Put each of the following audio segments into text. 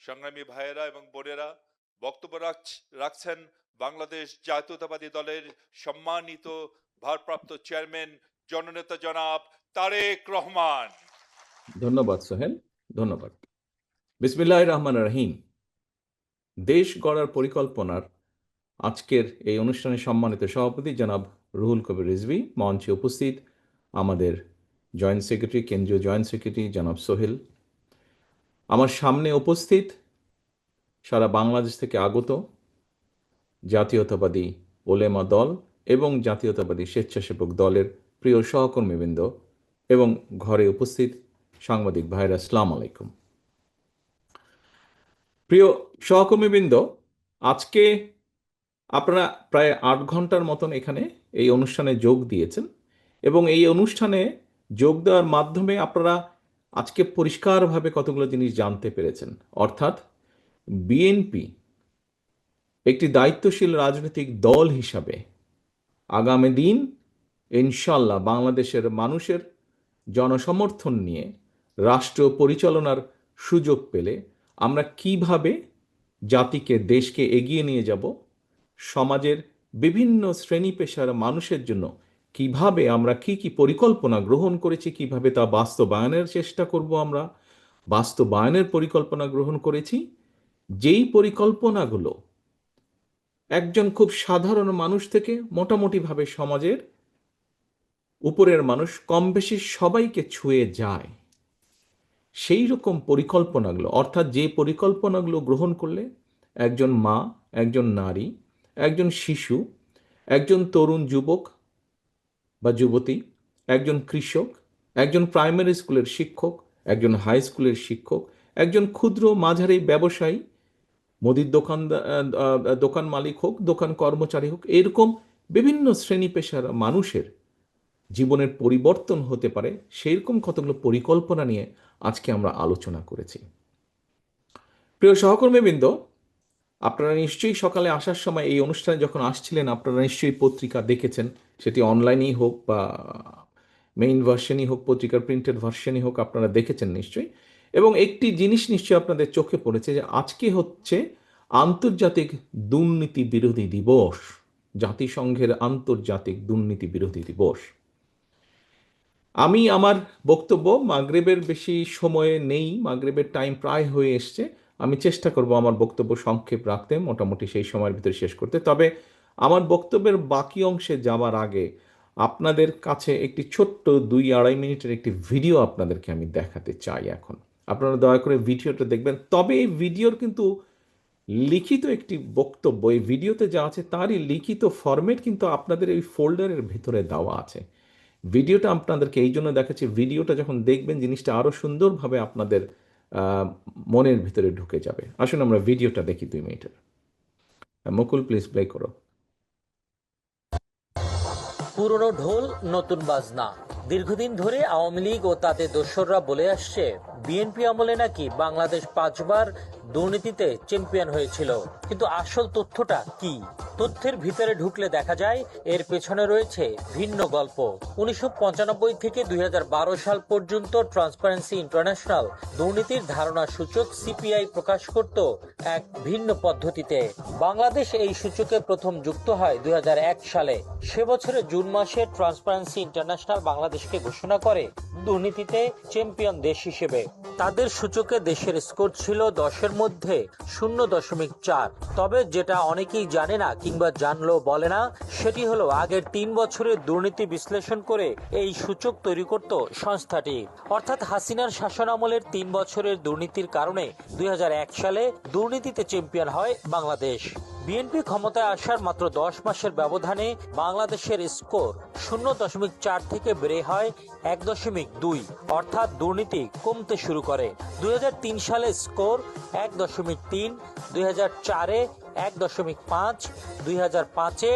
সংগ্রামী ভাইয়েরা এবং বোনেরা, বক্তব্য রাখছেন বাংলাদেশ জাতীয়তাবাদী দলের সম্মানিত ভারপ্রাপ্ত চেয়ারম্যান জননেতা জনাব তারেক রহমান। ধন্যবাদ সোহেল, ধন্যবাদ। বিসমিল্লাহির রহমানির রহিম। দেশ গড়ার পরিকল্পনার আজকের এই অনুষ্ঠানে সম্মানিত সভাপতি জনাব রুহুল কবির রিজভী, মঞ্চে উপস্থিত আমাদের জয়েন্ট সেক্রেটারি, কেন্দ্রীয় জয়েন্ট সেক্রেটারি জনাব সোহেল, আমার সামনে উপস্থিত সারা বাংলাদেশ থেকে আগত জাতীয়তাবাদী ওলেমা দল এবং জাতীয়তাবাদী স্বেচ্ছাসেবক দলের প্রিয় সহকর্মীবৃন্দ এবং ঘরে উপস্থিত সাংবাদিক ভাইরা, আসসালামু আলাইকুম। প্রিয় সহকর্মীবৃন্দ, আজকে আপনারা প্রায় 8 ঘন্টার মতন এখানে এই অনুষ্ঠানে যোগ দিয়েছেন এবং এই অনুষ্ঠানে যোগ দেওয়ার মাধ্যমে আপনারা আজকে পরিষ্কারভাবে কতগুলো জিনিস জানতে পেরেছেন। অর্থাৎ বিএনপি একটি দায়িত্বশীল রাজনৈতিক দল হিসাবে আগামী দিন ইনশাল্লাহ বাংলাদেশের মানুষের জনসমর্থন নিয়ে রাষ্ট্র পরিচালনার সুযোগ পেলে আমরা কিভাবে জাতিকে, দেশকে এগিয়ে নিয়ে যাব, সমাজের বিভিন্ন শ্রেণী পেশার মানুষের জন্য কিভাবে আমরা কি কি পরিকল্পনা গ্রহণ করেছি, কিভাবে তা বাস্তবায়নের চেষ্টা করব, আমরা বাস্তবায়নের পরিকল্পনা গ্রহণ করেছি, যেই পরিকল্পনাগুলো একজন খুব সাধারণ মানুষ থেকে মোটামুটিভাবে সমাজের উপরের মানুষ কম বেশি সবাইকে ছুঁয়ে যায়, সেই রকম পরিকল্পনাগুলো, অর্থাৎ যে পরিকল্পনাগুলো গ্রহণ করলে একজন মা, একজন নারী, একজন শিশু, একজন তরুণ যুবক বা যুবতী, একজন কৃষক, একজন প্রাইমারি স্কুলের শিক্ষক, একজন হাই স্কুলের শিক্ষক, একজন ক্ষুদ্র মাঝারি ব্যবসায়ী, মুদির দোকান মালিক হোক, দোকান কর্মচারী হোক, এরকম বিভিন্ন শ্রেণী পেশার মানুষের জীবনের পরিবর্তন হতে পারে, সেইরকম কতগুলো পরিকল্পনা নিয়ে আজকে আমরা আলোচনা করেছি। প্রিয় সহকর্মীবৃন্দ, আপনারা নিশ্চয়ই সকালে আসার সময় এই অনুষ্ঠানে যখন আসছিলেন আপনারা নিশ্চয়ই পত্রিকা দেখেছেন, সেটি অনলাইনেই হোক বা মেইন ভার্সনই হোক, পত্রিকার প্রিন্টেড ভার্সনই হোক, আপনারা দেখেছেন নিশ্চয়ই। এবং একটি জিনিস নিশ্চয়ই আপনাদের চোখে পড়েছে যে আজকে হচ্ছে আন্তর্জাতিক দুর্নীতি বিরোধী দিবস, জাতিসংঘের আন্তর্জাতিক দুর্নীতি বিরোধী দিবস। আমি আমার বক্তব্য মাগরিবের বেশি সময়ে নেই, মাগরিবের টাইম প্রায় হয়ে এসছে, আমি চেষ্টা করব আমার বক্তব্য সংক্ষেপ রাখতে, মোটামুটি সেই সময়ের ভিতরে শেষ করতে। তবে আমার বক্তব্যের বাকি অংশে যাওয়ার আগে আপনাদের কাছে একটি ছোট্ট 2-2.5 মিনিটের একটি ভিডিও আপনাদেরকে আমি দেখাতে চাই। এখন আপনারা দয়া করে ভিডিওটা দেখবেন। তবে এই ভিডিওর কিন্তু লিখিত একটি বক্তব্য, এই ভিডিওতে যা আছে তারই লিখিত ফরম্যাট কিন্তু আপনাদের এই ফোল্ডারের ভিতরে দেওয়া আছে। ভিডিওটা আপনাদেরকে এই জন্য দেখাচ্ছি, ভিডিওটা যখন দেখবেন জিনিসটা আরও সুন্দরভাবে আপনাদের মনের ভিতরে ঢুকে যাবে। আসুন আমরা ভিডিওটা দেখি 2 মিনিটের। মুকুল, প্লিজ প্লে করো। পুরনো ঢোল নতুন বাজনা। দীর্ঘদিন ধরে আওয়ামী লীগ ও তাদের দোসররা বলে আসছে বিএনপি আমলে নাকি বাংলাদেশ 5 বার দুর্নীতিতে চ্যাম্পিয়ন হয়েছিল। কিন্তু আসল তথ্যটা কি? তথ্যের ভিতরে ঢুকলে দেখা যায় এর পেছনে রয়েছে ভিন্ন গল্প। 1995 থেকে 2012 সাল পর্যন্ত ট্রান্সপারেন্সি ইন্টারন্যাশনাল দুর্নীতির ধারণা সূচক সিপিআই প্রকাশ করত এক ভিন্ন পদ্ধতিতে। বাংলাদেশ এই সূচকে প্রথম যুক্ত হয় 2001 সালে। সে বছরের জুন মাসে ট্রান্সপারেন্সি ইন্টারন্যাশনাল বাংলাদেশকে ঘোষণা করে দুর্নীতিতে চ্যাম্পিয়ন দেশ হিসেবে। তাদের সূচকে দেশের স্কোর ছিল 10-এর মধ্যে 0.4। তবে যেটা অনেকেই জানে না কিংবা জানলেও বলে না, সেটি হলো আগের 3 বছরের দুর্নীতি বিশ্লেষণ করে এই সূচক তৈরি করত সংস্থাটি। অর্থাৎ হাসিনার শাসনামলের 3 বছরের দুর্নীতির কারণে 2001 সালে দুর্নীতিতে চ্যাম্পিয়ন হয় বাংলাদেশ। বিএনপি ক্ষমতায় আসার মাত্র 10 মাসের ব্যবধানে বাংলাদেশের স্কোর 0.4 থেকে বেড়ে হয় 1.2, অর্থাৎ দুর্নীতি কমতে শুরু করে। 2003 সালে স্কোর 1.3, 2004-এ 1.5, 2005-এ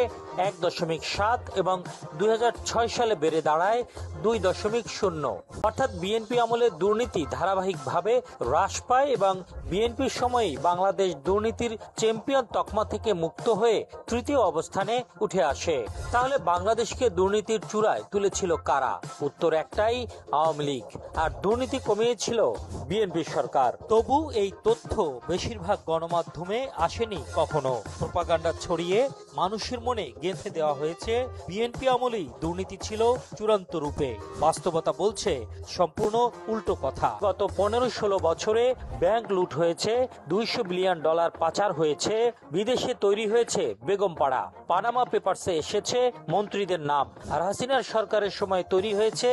1.7 এবং 2006 সালে বেড়ে দাঁড়ায় 2.0। অর্থাৎ বিএনপি আমলে দুর্নীতি ধারাবাহিকভাবে হ্রাস পায় এবং বিএনপির সময়ই বাংলাদেশ দুর্নীতির চ্যাম্পিয়ন তকমা থেকে মুক্ত হয়ে তৃতীয় অবস্থানে উঠে আসে। তাহলে বাংলাদেশকে দুর্নীতির চূড়ায় তুলেছিল কারা? উত্তর একটাই, আওয়ামী লীগ। আর দুর্নীতি কমিয়েছিল বিএনপি সরকার। তবু এই তথ্য বেশিরভাগ গণমাধ্যমে আসেনি কখনো। প্রোপাগান্ডা ছড়িয়ে মানুষের মনে গেঁথে দেওয়া হয়েছে বিএনপি আমলেই দুর্নীতি ছিল চূড়ান্ত রূপে। বাস্তবতা বলছে সম্পূর্ণ উল্টো কথা। গত 15-16 বছরে ব্যাংক লুট হয়েছে, $200 বিলিয়ন পাচার হয়েছে, বিদেশে তৈরি হয়েছে বেগমপাড়া, পানামা পেপারসে এসেছে মন্ত্রীদের নাম, আর হাসিনার সরকারের সময় তৈরি হয়েছে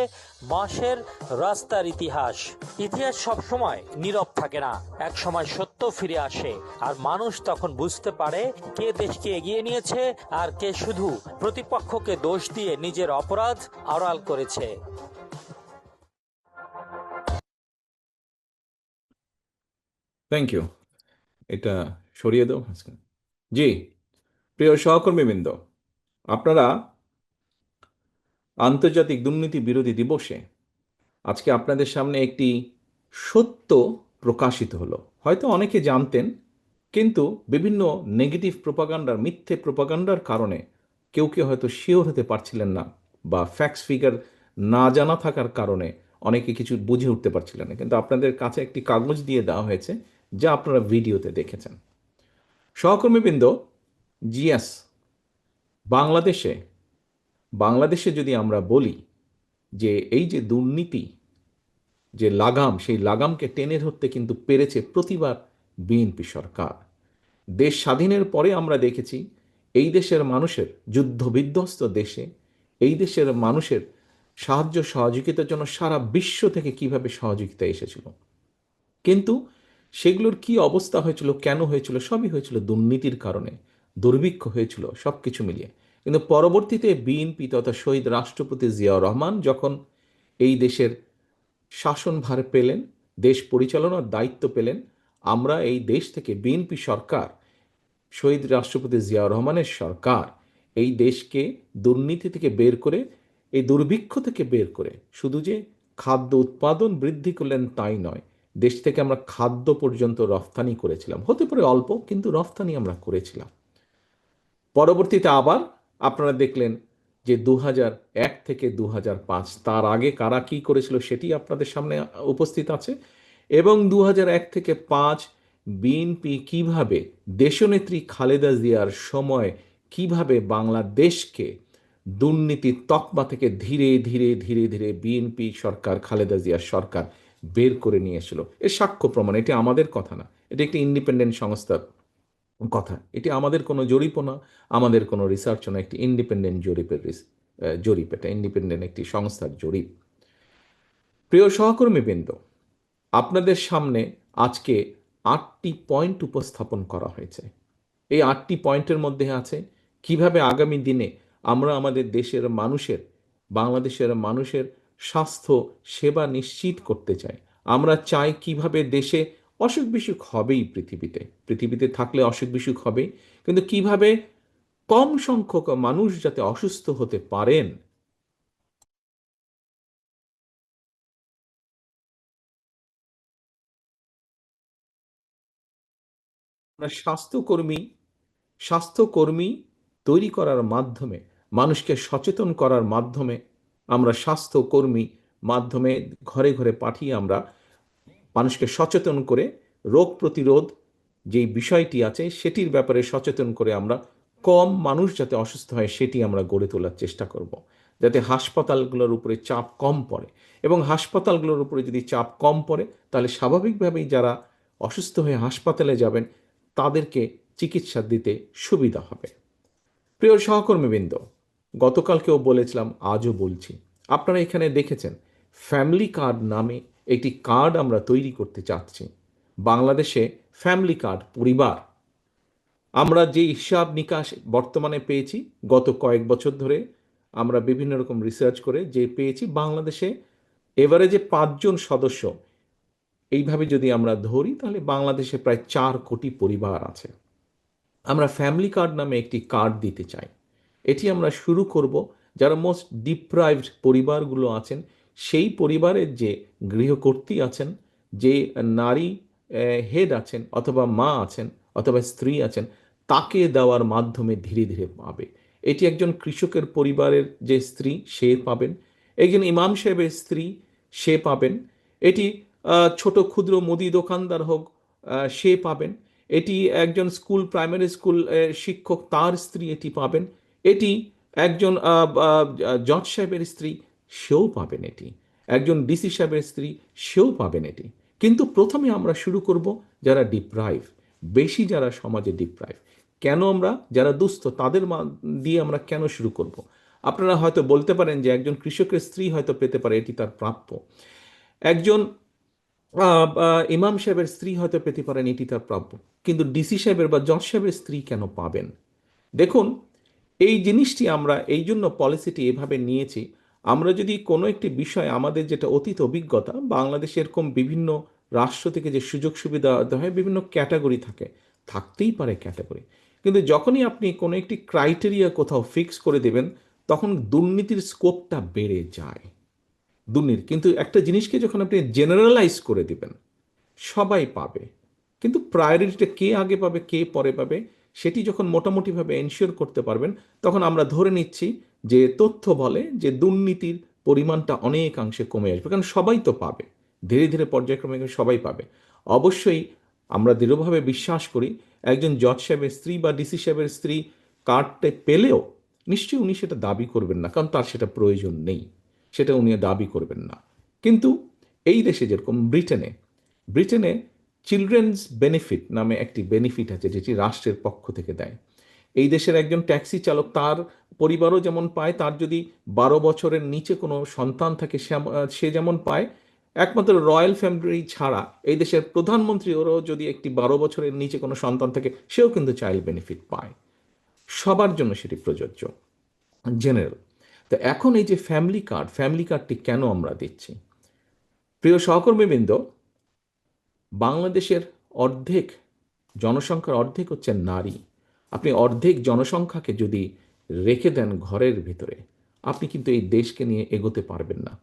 বাঁশের রাস্তার ইতিহাস। ইতিহাস সবসময় নীরব থাকে না, এক সময় সত্য ফিরে আসে, আর মানুষ তখন বুঝতে পারে কে দেশকে এগিয়ে নিয়েছে আর কে শুধু প্রতিপক্ষকে দোষ দিয়ে নিজের অপরাধ আড়াল করেছে। Thank you. এটা সরিয়ে দাও। জি, প্রিয় সহকর্মীবৃন্দ, আপনারা আন্তর্জাতিক দুর্নীতি বিরোধী দিবসে আজকে আপনাদের সামনে একটি সত্য প্রকাশিত হলো। হয়তো অনেকে জানতেন, কিন্তু বিভিন্ন নেগেটিভ প্রোপাগান্ডার, মিথ্যে প্রোপাগান্ডার কারণে কেউ কেউ হয়তো শিওর হতে পারছিলেন না, বা ফ্যাক্টস ফিগার না জানা থাকার কারণে অনেকে কিছু বুঝে উঠতে পারছিলেন না। কিন্তু আপনাদের কাছে একটি কাগজ দিয়ে দেওয়া হয়েছে, যা আপনারা ভিডিওতে দেখেছেন। সহকর্মীবৃন্দ, জিএস বাংলাদেশে বাংলাদেশে যদি আমরা বলি যে এই যে দুর্নীতি, যে লাগাম, সেই লাগামকে টেনে ধরতে কিন্তু পেরেছে প্রতিবার বিএনপি সরকার। দেশ স্বাধীনের পরে আমরা দেখেছি এই দেশের মানুষের, যুদ্ধ বিধ্বস্ত দেশে এই দেশের মানুষের সাহায্য সহযোগিতার জন্য সারা বিশ্ব থেকে কিভাবে সহযোগিতা এসেছিল, কিন্তু সেগুলোর কি অবস্থা হয়েছিল, কেন হয়েছিল? সবই হয়েছিল দুর্নীতির কারণে, দুর্ভিক্ষ হয়েছিল, সব কিছু মিলিয়ে। কিন্তু পরবর্তীতে বিএনপি তথা শহীদ রাষ্ট্রপতি জিয়াউর রহমান যখন এই দেশের শাসনভার পেলেন, দেশ পরিচালনার দায়িত্ব পেলেন, আমরা এই দেশ থেকে, বিএনপি সরকার, শহীদ রাষ্ট্রপতি জিয়াউর রহমানের সরকার এই দেশকে দুর্নীতি থেকে বের করে, এই দুর্ভিক্ষ থেকে বের করে, শুধু যে খাদ্য উৎপাদন বৃদ্ধি করলেন তাই নয়, দেশ থেকে আমরা খাদ্য পর্যন্ত রফতানি করেছিলাম। হতে পারে অল্প, কিন্তু রফতানি আমরা করেছিলাম। পরবর্তীতে আবার আপনারা দেখলেন যে 2001 থেকে 2005, তার আগে কারা কি করেছিল সেটি আপনাদের সামনে উপস্থিত আছে। এবং 2001 থেকে 5 বিএনপি কিভাবে দেশনেত্রী খালেদা জিয়ার সময় কিভাবে বাংলাদেশকে দুর্নীতির তকমা থেকে ধীরে ধীরে ধীরে ধীরে বিএনপি সরকার, খালেদা জিয়ার সরকার বের করে নিয়ে এসেছিল। এর সাক্ষ্য প্রমাণ, এটি আমাদের কথা না, এটি একটি ইন্ডিপেন্ডেন্ট সংস্থার কথা। এটি আমাদের কোনো জরিপও না, আমাদের কোনো রিসার্চও না, একটি ইন্ডিপেন্ডেন্ট জরিপ, এটা ইন্ডিপেন্ডেন্ট একটি সংস্থার জরিপ। প্রিয় সহকর্মীবৃন্দ, আপনাদের সামনে আজকে 8টি পয়েন্ট উপস্থাপন করা হয়েছে। এই 8টি পয়েন্টের মধ্যে আছে কিভাবে আগামী দিনে আমরা আমাদের দেশের মানুষের, বাংলাদেশের মানুষের স্বাস্থ্য সেবা নিশ্চিত করতে চাই। আমরা চাই কিভাবে দেশে, অসুখ বিসুখ হবেই, পৃথিবীতে থাকলে অসুখ বিসুখ হবেই, কিন্তু কিভাবে কম সংখ্যক মানুষ যাতে অসুস্থ হতে পারেন, আমরা স্বাস্থ্যকর্মী তৈরি করার মাধ্যমে, মানুষকে সচেতন করার মাধ্যমে, আমরা স্বাস্থ্যকর্মী মাধ্যমে ঘরে ঘরে পাঠিয়ে আমরা মানুষকে সচেতন করে রোগ প্রতিরোধ যেই বিষয়টি আছে সেটির ব্যাপারে সচেতন করে আমরা কম মানুষ যাতে অসুস্থ হয় সেটি আমরা গড়ে তোলার চেষ্টা করব, যাতে হাসপাতালগুলোর উপরে চাপ কম পড়ে। এবং হাসপাতালগুলোর উপরে যদি চাপ কম পড়ে, তাহলে স্বাভাবিকভাবেই যারা অসুস্থ হয়ে হাসপাতালে যাবেন তাদেরকে চিকিৎসা দিতে সুবিধা হবে। প্রিয় সহকর্মীবৃন্দ, গতকালকেও বলেছিলাম, আজও বলছি, আপনারা এখানে দেখেছেন ফ্যামিলি কার্ড নামে একটি কার্ড আমরা তৈরি করতে চাচ্ছি। বাংলাদেশে ফ্যামিলি কার্ড, পরিবার, আমরা যে হিসাব নিকাশ বর্তমানে পেয়েছি, গত কয়েক বছর ধরে আমরা বিভিন্ন রকম রিসার্চ করে যে পেয়েছি, বাংলাদেশে এভারেজে 5 জন সদস্য এইভাবে যদি আমরা ধরি, তাহলে বাংলাদেশে প্রায় 4 কোটি পরিবার আছে। আমরা ফ্যামিলি কার্ড নামে একটি কার্ড দিতে চাই। এটি আমরা শুরু করব যারা মোস্ট ডিপ্রাইভড পরিবারগুলো আছেন, সেই পরিবারের যে গৃহকর্ত্রী আছেন, যে নারী হেড আছেন অথবা মা আছেন অথবা স্ত্রী আছেন, তাকে দেওয়ার মাধ্যমে ধীরে ধীরে পাবে। এটি একজন কৃষকের পরিবারের যে স্ত্রী, সে পাবেন। একজন ইমাম সাহেবের স্ত্রী, সে পাবেন। এটি ছোট ক্ষুদ্র মুদি দোকানদার হোক, সে পাবেন। এটি একজন প্রাইমারি স্কুল শিক্ষক, তার স্ত্রী এটি পাবেন। এটি একজন জজ সাহেবের স্ত্রী, সেও পাবেন এটি। একজন ডিসি সাহেবের স্ত্রী, সেও পাবেন এটি। কিন্তু প্রথমে আমরা শুরু করব যারা ডিপ্রাইভ, বেশি যারা সমাজে ডিপ্রাইভ। কেন আমরা যারা দুস্থ তাদের দিয়ে আমরা কেন শুরু করব? আপনারা হয়তো বলতে পারেন যে একজন কৃষকের স্ত্রী হয়তো পেতে পারে, এটি তার প্রাপ্য। একজন ইমাম সাহেবের স্ত্রী হয়তো পেতে পারেন, এটি তার প্রাপ্য। কিন্তু ডিসি সাহেবের বা জজ সাহেবের স্ত্রী কেন পাবেন? দেখুন, এই জিনিসটি আমরা এই জন্য পলিসিটি এভাবে নিয়েছি। আমরা যদি কোনো একটি বিষয়, আমাদের যেটা অতীত অভিজ্ঞতা, বাংলাদেশে এরকম বিভিন্ন রাষ্ট্র থেকে যে সুযোগ সুবিধা দেওয়া হয়, বিভিন্ন ক্যাটাগরি থাকে, থাকতেই পারে ক্যাটাগরি। কিন্তু যখনই আপনি কোনো একটি ক্রাইটেরিয়া কোথাও ফিক্স করে দেবেন, তখন দুর্নীতির স্কোপটা বেড়ে যায়। দুর্নীতি কিন্তু একটা জিনিসকে যখন আপনি জেনারেলাইজ করে দিবেন, সবাই পাবে, কিন্তু প্রায়োরিটিটা কে আগে পাবে কে পরে পাবে সেটি যখন মোটামুটিভাবে এনশিওর করতে পারবেন, তখন আমরা ধরে নিচ্ছি যে তথ্য বলে যে দুর্নীতির পরিমাণটা অনেকাংশে কমে আসবে, কারণ সবাই তো পাবে, ধীরে ধীরে পর্যায়ক্রমে সবাই পাবে। অবশ্যই আমরা দৃঢ়ভাবে বিশ্বাস করি একজন জজ সাহেবের স্ত্রী বা ডিসি সাহেবের স্ত্রী কার্ডটা পেলেও নিশ্চয়ই উনি সেটা দাবি করবেন না, কারণ তার সেটা প্রয়োজন নেই, সেটা উনি দাবি করবেন না। কিন্তু এই দেশে যেরকম ব্রিটেনে চিলড্রেন্স বেনিফিট নামে একটি বেনিফিট আছে, যেটি রাষ্ট্রের পক্ষ থেকে দেয়। এই দেশের একজন ট্যাক্সি চালক, তার পরিবারও যেমন পায়, তার যদি 12 বছরের নিচে কোনো সন্তান থাকে সে যেমন পায়, একমাত্র রয়্যাল ফ্যামিলি ছাড়া এই দেশের প্রধানমন্ত্রী ওরও যদি একটি 12 বছরের নিচে কোনো সন্তান থাকে, সেও কিন্তু চাইল্ড বেনিফিট পায়। সবার জন্য সেটি প্রযোজ্য, জেনারেল। তো এখন এই যে ফ্যামিলি কার্ডটি কেন আমরা দিচ্ছি? প্রিয় সহকর্মীবৃন্দ, বাংলাদেশের অর্ধেক জনসংখ্যার অর্ধেক হচ্ছে নারী। আপনি অর্ধেক জনসংখ্যাকে যদি রেখে দেন ঘরের ভিতরে, আপনি কিন্তু এই দেশকে নিয়ে এগোতে পারবেন না।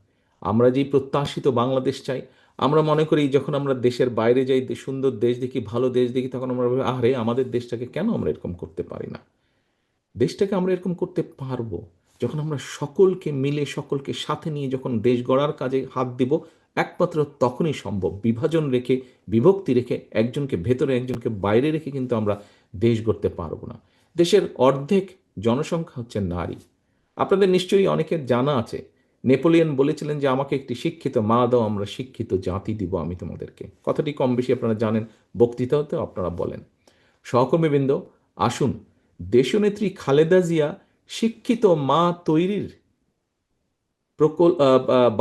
আমরা যেই প্রত্যাশিত বাংলাদেশ চাই, আমরা মনে করি যখন আমরা দেশের বাইরে যাই, সুন্দর দেশ দেখি, ভালো দেশ দেখি, তখন আমরা ভাবি, আরে আমাদের দেশটাকে কেন আমরা এরকম করতে পারি না? দেশটাকে আমরা এরকম করতে পারবো যখন আমরা সকলকে মিলে, সকলকে সাথে নিয়ে যখন দেশ গড়ার কাজে হাত দিব, একমাত্র তখনই সম্ভব। বিভাজন রেখে, বিভক্তি রেখে, একজনকে ভেতরে একজনকে বাইরে রেখে কিন্তু আমরা দেশ গড়তে পারবো না। দেশের অর্ধেক জনসংখ্যা হচ্ছে নারী। আপনাদের নিশ্চয়ই অনেকের জানা আছে, নেপোলিয়ন বলেছিলেন যে আমাকে একটি শিক্ষিত মা দাও, আমরা শিক্ষিত জাতি দিব আমি তোমাদেরকে। কথাটি কম বেশি আপনারা জানেন, বক্তৃতাতেও আপনারা বলেন। সহকর্মীবৃন্দ, আসুন, দেশনেত্রী খালেদা জিয়া শিক্ষিত মা তৈরির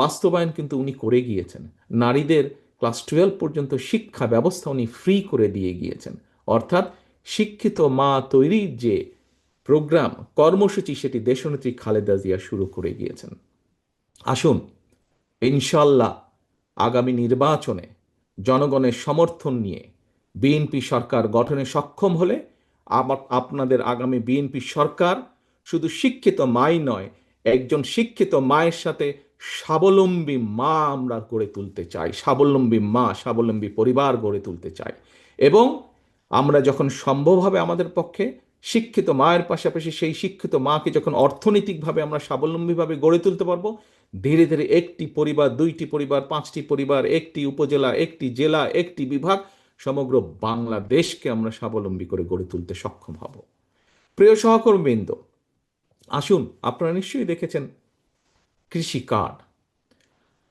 বাস্তবায়ন কিন্তু উনি করে গিয়েছেন। নারীদের ক্লাস 12 পর্যন্ত শিক্ষা ব্যবস্থা উনি ফ্রি করে দিয়ে গিয়েছেন। অর্থাৎ শিক্ষিত মা তৈরির যে প্রোগ্রাম, কর্মসূচি, সেটি দেশনেত্রী খালেদা জিয়া শুরু করে গিয়েছেন। আসুন, ইনশাল্লাহ আগামী নির্বাচনে জনগণের সমর্থন নিয়ে বিএনপি সরকার গঠনে সক্ষম হলে আপনাদের আগামী বিএনপি সরকার শুধু শিক্ষিত মাই নয়, একজন শিক্ষিত মায়ের সাথে স্বাবলম্বী মা আমরা গড়ে তুলতে চাই, স্বাবলম্বী মা, স্বাবলম্বী পরিবার গড়ে তুলতে চাই। এবং আমরা যখন সম্ভব হবে আমাদের পক্ষে, শিক্ষিত মায়ের পাশাপাশি সেই শিক্ষিত মাকে যখন অর্থনৈতিকভাবে আমরা স্বাবলম্বীভাবে গড়ে তুলতে পারবো, ধীরে ধীরে একটি পরিবার, 2টি পরিবার, 5টি পরিবার, একটি উপজেলা, একটি জেলা, একটি বিভাগ, সমগ্র বাংলাদেশকে আমরা স্বাবলম্বী করে গড়ে তুলতে সক্ষম হব। প্রিয় সহকর্মীবৃন্দ, আসুন, আপনারা নিশ্চয়ই দেখেছেন কৃষি কার্ড।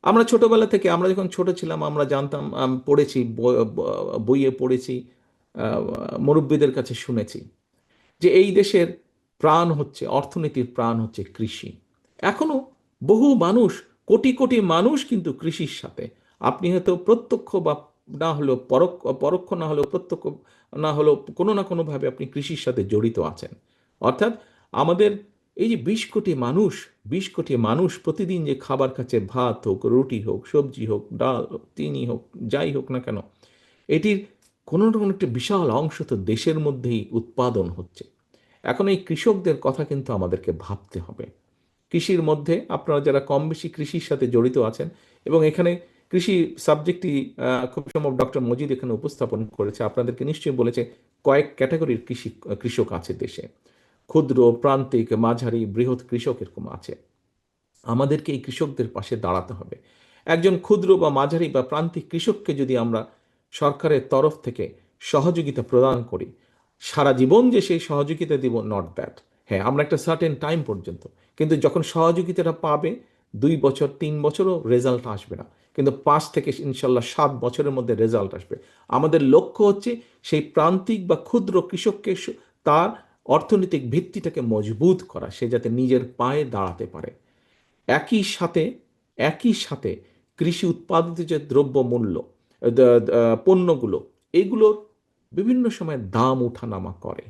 আমরা ছোটবেলা থেকে, আমরা যখন ছোট ছিলাম, আমরা জানতাম, পড়েছি, বইয়ে পড়েছি, মুরব্বীদের কাছে শুনেছি যে এই দেশের প্রাণ হচ্ছে, অর্থনীতির প্রাণ হচ্ছে কৃষি। এখনো বহু মানুষ, কোটি কোটি মানুষ কিন্তু কৃষির সাথে, আপনি হয়তো প্রত্যক্ষ বা না হলেও পরোক্ষ না হলেও প্রত্যক্ষ না হলেও কোনো না কোনোভাবে আপনি কৃষির সাথে জড়িত আছেন। অর্থাৎ আমাদের এই যে 20 কোটি মানুষ প্রতিদিন যে খাবার খাচ্ছে, ভাত হোক, রুটি হোক, সবজি হোক, ডাল হোক, চিনি হোক, যাই হোক না কেন, এটির কোনো না কোনো একটা বিশাল অংশ তো দেশের মধ্যেই উৎপাদন হচ্ছে। এখন এই কৃষকদের কথা কিন্তু আমাদেরকে ভাবতে হবে। কৃষির মধ্যে আপনারা যারা কম বেশি কৃষির সাথে জড়িত আছেন, এবং এখানে কৃষি সাবজেক্টটি খুব সম্ভব ডক্টর মজিদ এখানে উপস্থাপন করেছে, আপনাদেরকে নিশ্চয়ই বলেছে কয়েক ক্যাটাগরির কৃষক আছে দেশে, ক্ষুদ্র, প্রান্তিক, মাঝারি, বৃহৎ কৃষক এরকম আছে। আমাদেরকে এই কৃষকদের পাশে দাঁড়াতে হবে। একজন ক্ষুদ্র বা মাঝারি বা প্রান্তিক কৃষককে যদি আমরা সরকারের তরফ থেকে সহযোগিতা প্রদান করি, সারা জীবন যে সেই সহযোগিতা দিব, নট দ্যাট। হ্যাঁ, আমরা একটা সার্টেন টাইম পর্যন্ত, কিন্তু যখন সহযোগিতাটা পাবে 2 বছর 3 বছরও রেজাল্ট আসবে না, কিন্তু 5 থেকে ইনশাল্লাহ 7 বছরের মধ্যে রেজাল্ট আসবে। আমাদের লক্ষ্য হচ্ছে সেই প্রান্তিক বা ক্ষুদ্র কৃষককে তার অর্থনৈতিক ভিত্তিটাকে মজবুত করা, সে যাতে নিজের পায়ে দাঁড়াতে পারে। একই সাথে একই সাথে কৃষি উৎপাদিত যে দ্রব্য মূল্য, পণ্যগুলো, এগুলোর বিভিন্ন সময় দাম ওঠানামা করে।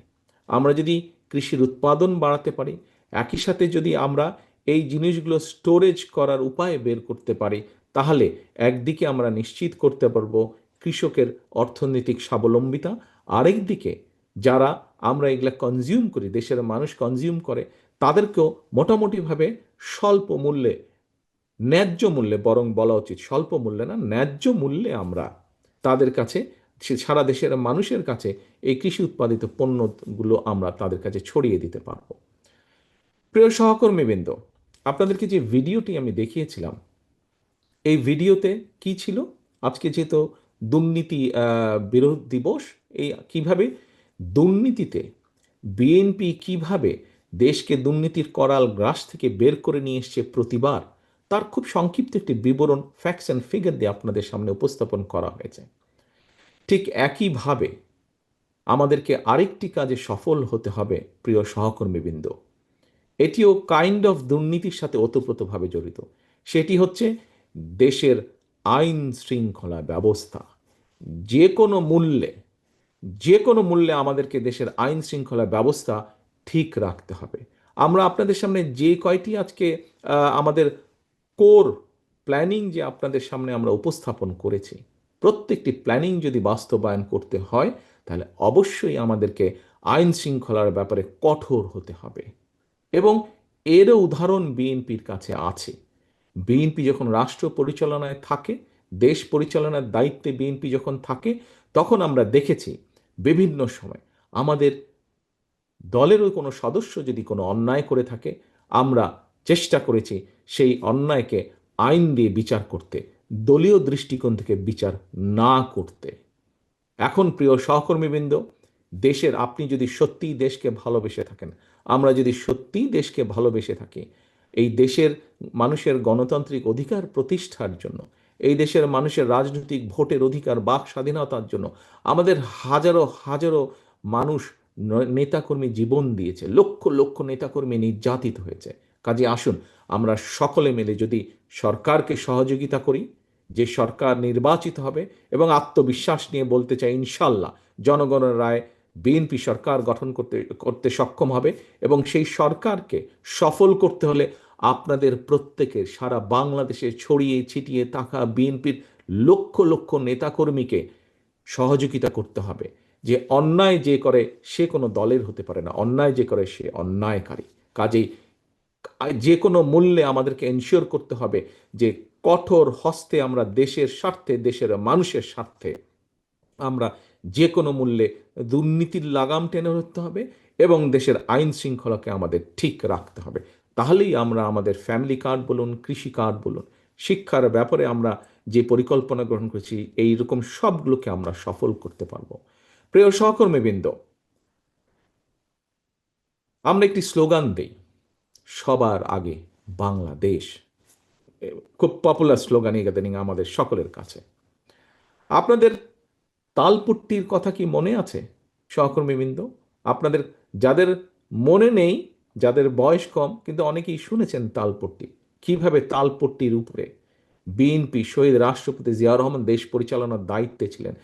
আমরা যদি কৃষির উৎপাদন বাড়াতে পারি, একই সাথে যদি আমরা এই জিনিসগুলো স্টোরেজ করার উপায় বের করতে পারি, তাহলে একদিকে আমরা নিশ্চিত করতে পারবো কৃষকের অর্থনৈতিক স্বাবলম্বিতা, আরেকদিকে যারা আমরা এগুলা কনজিউম করি, দেশের মানুষ কনজিউম করে, তাদেরকেও মোটামুটিভাবে স্বল্প মূল্যে, ন্যায্য মূল্যে, বরং বলা উচিত স্বল্প মূল্যে না, ন্যায্য মূল্যে আমরা তাদের কাছে, সারা দেশের মানুষের কাছে এই কৃষি উৎপাদিত পণ্যগুলো আমরা তাদের কাছে ছড়িয়ে দিতে পারবো। প্রিয় সহকর্মীবৃন্দ, আপনাদেরকে যে ভিডিওটি আমি দেখিয়েছিলাম, এই ভিডিওতে কি ছিল, আজকে যেহেতু দুর্নীতি বিরোধ দিবস, এই কিভাবে দুর্নীতিতে বিএনপি কিভাবে দেশকে দুর্নীতির করাল গ্রাস থেকে বের করে নিয়ে এসছে প্রতিবার, তার খুব সংক্ষিপ্ত একটি বিবরণ ফ্যাক্টস অ্যান্ড ফিগার দিয়ে আপনাদের সামনে উপস্থাপন করা হয়েছে। ঠিক একইভাবে আমাদেরকে আরেকটি কাজে সফল হতে হবে প্রিয় সহকর্মীবৃন্দ, এটিও কাইন্ড অফ দুর্নীতির সাথে ওতপ্রোতভাবে জড়িত। সেটি হচ্ছে দেশের আইন শৃঙ্খলা ব্যবস্থা। যে কোনো মূল্যে, যে কোনো মূল্যে আমাদেরকে দেশের আইন শৃঙ্খলা ব্যবস্থা ঠিক রাখতে হবে। আমরা আপনাদের সামনে যে কয়টি আজকে আমাদের কোর প্ল্যানিং যে আপনাদের সামনে আমরা উপস্থাপন করেছি, প্রত্যেকটি প্ল্যানিং যদি বাস্তবায়ন করতে হয়, তাহলে অবশ্যই আমাদেরকে আইন শৃঙ্খলার ব্যাপারে কঠোর হতে হবে। এবং এরও উদাহরণ বিএনপির কাছে আছে। বিএনপি যখন রাষ্ট্র পরিচালনায় থাকে, দেশ পরিচালনার দায়িত্বে বিএনপি যখন থাকে, তখন আমরা দেখেছি বিভিন্ন সময় আমাদের দলেরও কোনো সদস্য যদি কোনো অন্যায় করে থাকে, আমরা চেষ্টা করেছি সেই অন্যায়কে আইন দিয়ে বিচার করতে, দলীয় দৃষ্টিকোণ থেকে বিচার না করতে। এখন প্রিয় সহকর্মীবৃন্দ, দেশের, আপনি যদি সত্যিই দেশকে ভালোবেসে থাকেন, আমরা যদি সত্যিই দেশকে ভালোবেসে থাকি, এই দেশের মানুষের গণতান্ত্রিক অধিকার প্রতিষ্ঠার জন্য, এই দেশের মানুষের রাজনৈতিক ভোটের অধিকার, বাক স্বাধীনতার জন্য আমাদের হাজারো হাজারো মানুষ, নেতাকর্মী জীবন দিয়েছে, লক্ষ লক্ষ নেতাকর্মী নির্যাতিত হয়েছে। কাজে আসুন আমরা সকলে মিলে যদি সরকারকে সহযোগিতা করি, যে সরকার নির্বাচিত হবে, এবং আত্মবিশ্বাস নিয়ে বলতে চাই ইনশাল্লাহ জনগণের রায় বিএনপি সরকার গঠন করতে সক্ষম হবে, এবং সেই সরকারকে সফল করতে হলে আপনাদের প্রত্যেকের, সারা বাংলাদেশে ছড়িয়ে ছিটিয়ে থাকা বিএনপির লক্ষ লক্ষ নেতাকর্মীকে সহযোগিতা করতে হবে। যে অন্যায় যে করে সে কোনো দলের হতে পারে না, অন্যায় যে করে সে অন্যায়কারী। কাজেই যে কোনো মূল্যে আমাদেরকে এনশিওর করতে হবে যে কঠোর হস্তে আমরা দেশের স্বার্থে, দেশের মানুষের স্বার্থে আমরা যে কোনো মূল্যে দুর্নীতির লাগাম টেনে ধরতে হবে, এবং দেশের আইন শৃঙ্খলাকে আমাদের ঠিক রাখতে হবে। তাহলেই আমরা আমাদের ফ্যামিলি কার্ড বলুন, কৃষি কার্ড বলুন, শিক্ষার ব্যাপারে আমরা যে পরিকল্পনা গ্রহণ করেছি, এই রকম সবগুলোকে আমরা সফল করতে পারবো। প্রিয় সহকর্মীবৃন্দ, আমরা একটি স্লোগান দেই, সবার আগে বাংলাদেশ। খুব পপুলার স্লোগান ইদানিং আমাদের সকলের কাছে। আপনাদের তালপট্টির কথা কি মনে আছে সহকর্মীবৃন্দ? আপনাদের যাদের মনে নেই, যাদের বয়স কম, কিন্তু অনেকেই শুনেছেন তালপট্টি। কিভাবে তালপট্টির উপরে বিএনপি, শহীদ রাষ্ট্রপতি জিয়াউর রহমান দেশ পরিচালনার দায়িত্বে ছিলেন,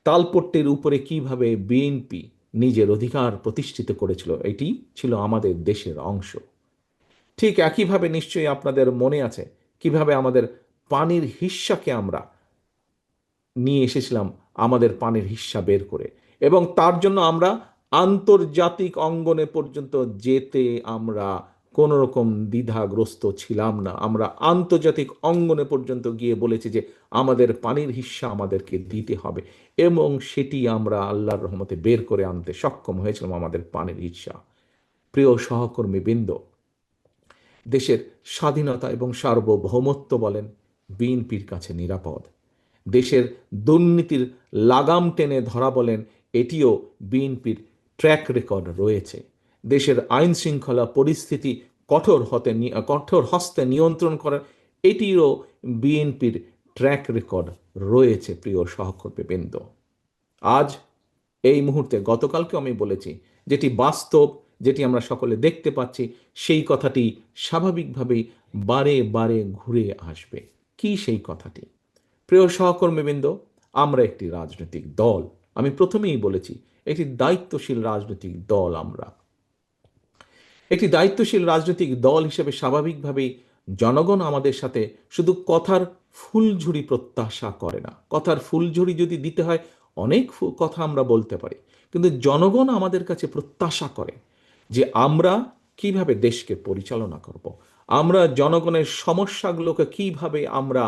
তালপট্টির উপরে কিভাবে বিএনপি নিজের অধিকার প্রতিষ্ঠিত করেছিল, এটি ছিল আমাদের দেশের অংশ। ঠিক একইভাবে নিশ্চয়ই আপনাদের মনে আছে কিভাবে আমাদের পানির হিস্সাকে আমরা নিয়ে এসেছিলাম, আমাদের পানির হিস্সা বের করে, এবং তার জন্য আমরা আন্তর্জাতিক অঙ্গনে পর্যন্ত যেতে আমরা কোনো রকম দ্বিধাগ্রস্ত ছিলাম না। আমরা আন্তর্জাতিক অঙ্গনে পর্যন্ত গিয়ে বলেছি যে আমাদের পানির হিস্সা আমাদেরকে দিতে হবে, এবং সেটি আমরা আল্লাহর রহমতে বের করে আনতে সক্ষম হয়েছিলাম, আমাদের পানির হিস্সা। প্রিয় সহকর্মীবৃন্দ, দেশের স্বাধীনতা এবং সার্বভৌমত্ব বলেন বিএনপির কাছে নিরাপদ। দেশের দুর্নীতির লাগাম টেনে ধরা বলেন, এটিও বিএনপির ট্র্যাক রেকর্ড রয়েছে। দেশের আইন শৃঙ্খলা পরিস্থিতি কঠোর হস্তে নিয়ন্ত্রণ করার, এটিরও বিএনপির ট্র্যাক রেকর্ড রয়েছে। প্রিয় সহকর্মীবৃন্দ, আজ এই মুহূর্তে, গতকালকে আমি বলেছি, যেটি বাস্তব, যেটি আমরা সকলে দেখতে পাচ্ছি, সেই কথাটি স্বাভাবিকভাবেই বারে বারে ঘুরে আসবে। কি সেই কথাটি? প্রিয় সহকর্মীবৃন্দ, আমরা একটি রাজনৈতিক দল। আমি প্রথমেই বলেছি, একটি দায়িত্বশীল রাজনৈতিক দল। আমরা একটি দায়িত্বশীল রাজনৈতিক দল হিসেবে স্বাভাবিকভাবেই জনগণ আমাদের সাথে শুধু কথার ফুলঝুরি প্রত্যাশা করে না। কথার ফুলঝুরি যদি দিতে হয়, অনেক কথা আমরা বলতে পারি, কিন্তু জনগণ আমাদের কাছে প্রত্যাশা করে যে আমরা কিভাবে দেশকে পরিচালনা করব, আমরা জনগণের সমস্যাগুলোকে কিভাবে আমরা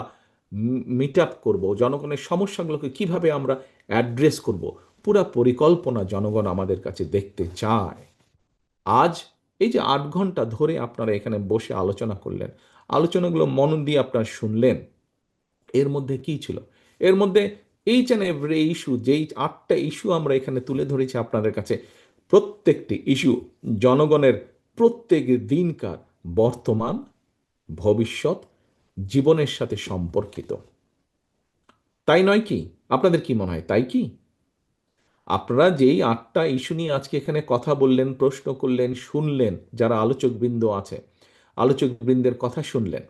মিট আপ করবো, জনগণের সমস্যাগুলোকে কিভাবে আমরা অ্যাড্রেস করব, পুরা পরিকল্পনা জনগণ আমাদের কাছে দেখতে চায়। আজ এই যে 8 ঘন্টা ধরে আপনারা এখানে বসে আলোচনা করলেন, আলোচনাগুলো মন দিয়ে আপনারা শুনলেন, এর মধ্যে কি ছিল? এর মধ্যে এইচ অ্যান্ড এভরি ইস্যু, যেই 8টা ইস্যু আমরা এখানে তুলে ধরেছি আপনাদের কাছে, প্রত্যেকটি ইস্যু জনগণের প্রত্যেক দিনকার বর্তমান, ভবিষ্যৎ জীবনের সাথে সম্পর্কিত। তাই নয় কি? আপনাদের কি মনে হয়, তাই কি? আপনারা যেই 8টা ইস্যু নিয়ে আজকে এখানে কথা বললেন, প্রশ্ন করলেন, শুনলেন, যারা আলোচকবৃন্দ আছে, আলোচকবৃন্দের কথা শুনলেন,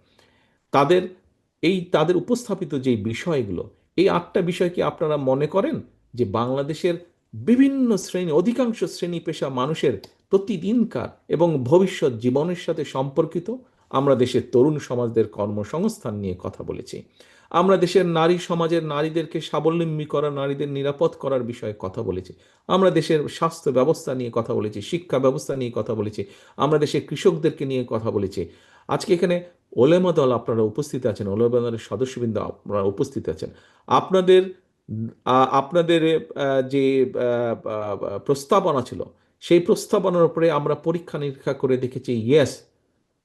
তাদের উপস্থাপিত যে বিষয়গুলো, এই 8টা বিষয় কি আপনারা মনে করেন যে বাংলাদেশের বিভিন্ন শ্রেণী, অধিকাংশ শ্রেণী পেশা মানুষের প্রতিদিনকার এবং ভবিষ্যৎ জীবনের সাথে সম্পর্কিত? আমরা দেশের তরুণ সমাজদের কর্মসংস্থান নিয়ে কথা বলেছি। আমরা দেশের নারী সমাজের নারীদেরকে স্বাবলম্বী করা, নারীদের নিরাপদ করার বিষয়ে কথা বলেছি। আমরা দেশের স্বাস্থ্য ব্যবস্থা নিয়ে কথা বলেছি, শিক্ষা ব্যবস্থা নিয়ে কথা বলেছি। আমরা দেশের কৃষকদেরকে নিয়ে কথা বলেছি। আজকে এখানে ওলেমা দল আপনারা উপস্থিত আছেন, ওলেমা দলের সদস্যবৃন্দ আপনারা উপস্থিত আছেন। আপনাদের আপনাদের যে প্রস্তাবনা ছিল, সেই প্রস্তাবনার উপরে আমরা পরীক্ষা নিরীক্ষা করে দেখেছি, ইয়েস,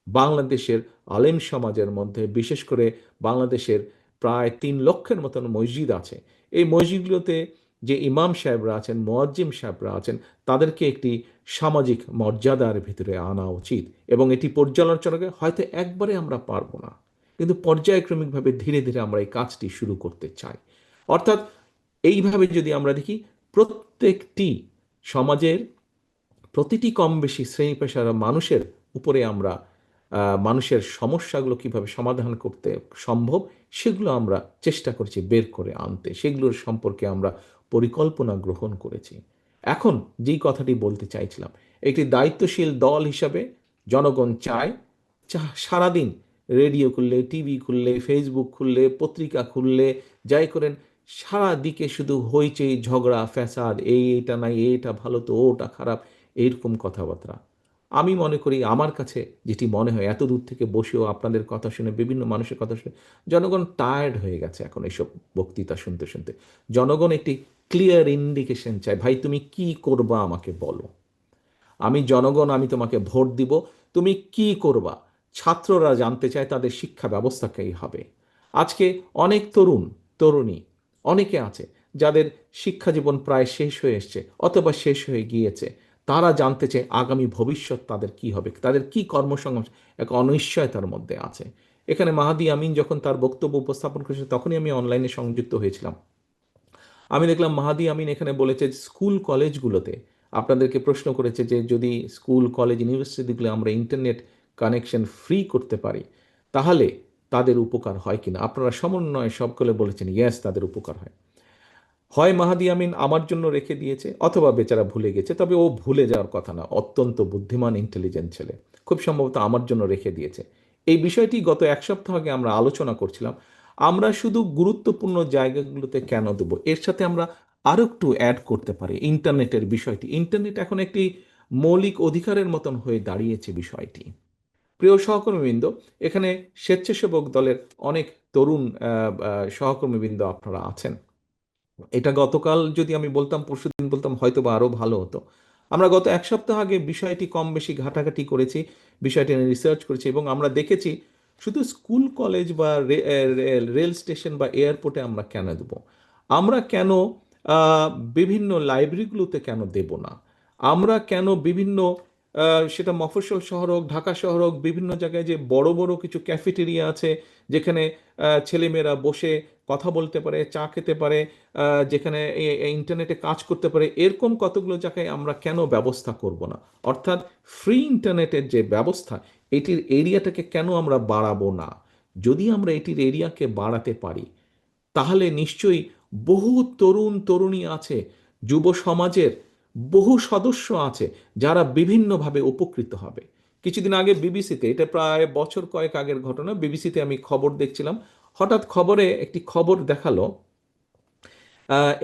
বাংলাদেশের আলেম সমাজের মধ্যে, বিশেষ করে বাংলাদেশের প্রায় 3 লক্ষের মতন মসজিদ আছে। এই মসজিদগুলোতে যে ইমাম সাহেবরা আছেন, মুয়াজ্জিম সাহেবরা আছেন, তাদেরকে একটি সামাজিক মর্যাদার ভিতরে আনা উচিত, এবং এটি পর্যালোচনাকে হয়তো একবারে আমরা পারবো না, কিন্তু পর্যায়ক্রমিকভাবে ধীরে ধীরে আমরা এই কাজটি শুরু করতে চাই। অর্থাৎ এইভাবে যদি আমরা দেখি, প্রত্যেকটি সমাজের প্রতিটি কম বেশি শ্রেণী পেশার মানুষের উপরে আমরা মানুষের সমস্যাগুলো কিভাবে সমাধান করতে সম্ভব, সেগুলো আমরা চেষ্টা করছি বের করে আনতে, সেগুলোর সম্পর্কে আমরা পরিকল্পনা গ্রহণ করেছি। এখন যেই কথাটি বলতে চাইছিলাম, একটি দায়িত্বশীল দল হিসাবে জনগণ চায় সারাদিন রেডিও খুললে, টিভি খুললে, ফেসবুক খুললে, পত্রিকা খুললে, যাই করেন, সারা দিকে শুধু হইচই, ঝগড়া, ফ্যাসাদ, এইটা নাই, এইটা ভালো তো ওটা খারাপ, এইরকম কথাবার্তা। আমি মনে করি, আমার কাছে যেটি মনে হয়, এত দূর থেকে বসেও আপনাদের কথা শুনে, বিভিন্ন মানুষের কথা শুনে, জনগণ টায়ার্ড হয়ে গেছে এখন এইসব বক্তৃতা শুনতে শুনতে। জনগণ একটি ক্লিয়ার ইন্ডিকেশন চায়, ভাই তুমি কি করবা আমাকে বলো। আমি জনগণ, আমি তোমাকে ভোট দিব, তুমি কি করবা? ছাত্ররা জানতে চায় তাদের শিক্ষা ব্যবস্থাকেই হবে। আজকে অনেক তরুণী অনেকে আছে যাদের শিক্ষা জীবন প্রায় শেষ হয়ে এসছে অথবা শেষ হয়ে গিয়েছে। তারা জানতে চায় আগামী ভবিষ্যৎ তাদের কি হবে, তাদের কি কর্মসংস্থান, এক অনিশ্চয়তার মধ্যে আছে। এখানে মাহাদি আমিন যখন তার বক্তব্য উপস্থাপন করেছে, তখনই আমি অনলাইনে সংযুক্ত হয়েছিলাম। আমি দেখলাম মাহাদি আমিন এখানে বলেছে, স্কুল কলেজগুলোতে আপনাদেরকে প্রশ্ন করেছে যে যদি স্কুল কলেজ ইউনিভার্সিটিগুলো আমরা ইন্টারনেট কানেকশন ফ্রি করতে পারি, তাহলে তাদের উপকার হয় কিনা। আপনারা সমন্বয় সকলে বলেছেন ইয়েস, তাদের উপকার হয়। হয় মাহাদি আমিন আমার জন্য রেখে দিয়েছে, অথবা বেচারা ভুলে গেছে। তবে ও ভুলে যাওয়ার কথা না, অত্যন্ত বুদ্ধিমান, ইন্টেলিজেন্ট ছেলে, খুব সম্ভবত আমার জন্য রেখে দিয়েছে। এই বিষয়টি গত 1 সপ্তাহ আগে আমরা আলোচনা করছিলাম। আমরা শুধু গুরুত্বপূর্ণ জায়গাগুলোতে কেন দেবো, এর সাথে আমরা আরো একটু অ্যাড করতে পারি ইন্টারনেটের বিষয়টি। ইন্টারনেট এখন একটি মৌলিক অধিকারের মতন হয়ে দাঁড়িয়েছে বিষয়টি। প্রিয় সহকর্মীবৃন্দ, এখানে স্বেচ্ছাসেবক দলের অনেক তরুণ সহকর্মীবৃন্দ আপনারা আছেন। এটা গতকাল যদি আমি বলতাম, পরশুদিন বলতাম, হয়তো বা আরো ভালো হতো। আমরা গত এক সপ্তাহ আগে বিষয়টি কম বেশি ঘাটাঘাটি করেছি, বিষয়টি নিয়ে রিসার্চ করেছি, এবং আমরা দেখেছি শুধু স্কুল কলেজ বা রেল স্টেশন বা এয়ারপোর্টে আমরা কেন দেব, আমরা কেন আহ, বিভিন্ন লাইব্রেরিগুলোতে কেন দেব না, আমরা কেন বিভিন্ন সেটা মফস্বল শহর হোক, ঢাকা শহর হোক, বিভিন্ন জায়গায় যে বড় বড় কিছু ক্যাফেটেরিয়া আছে যেখানে ছেলেমেয়েরা বসে কথা বলতে পারে, চা খেতে পারে, যেখানে ইন্টারনেটে কাজ করতে পারে, এরকম কতগুলো জায়গায় আমরা কেন ব্যবস্থা করব না? অর্থাৎ ফ্রি ইন্টারনেটের যে ব্যবস্থা, এটির এরিয়াটাকে কেন আমরা বাড়াবো না? যদি আমরা এটির এরিয়াকে বাড়াতে পারি, তাহলে নিশ্চয়ই বহু তরুণ তরুণী আছে, যুব সমাজের বহু সদস্য আছে যারা বিভিন্নভাবে উপকৃত হবে। কিছুদিন আগে বিবিসিতে, এটা প্রায় বছর কয়েক আগের ঘটনা, বিবিসিতে আমি খবর দেখছিলাম, হঠাৎ খবরে একটি খবর দেখালো,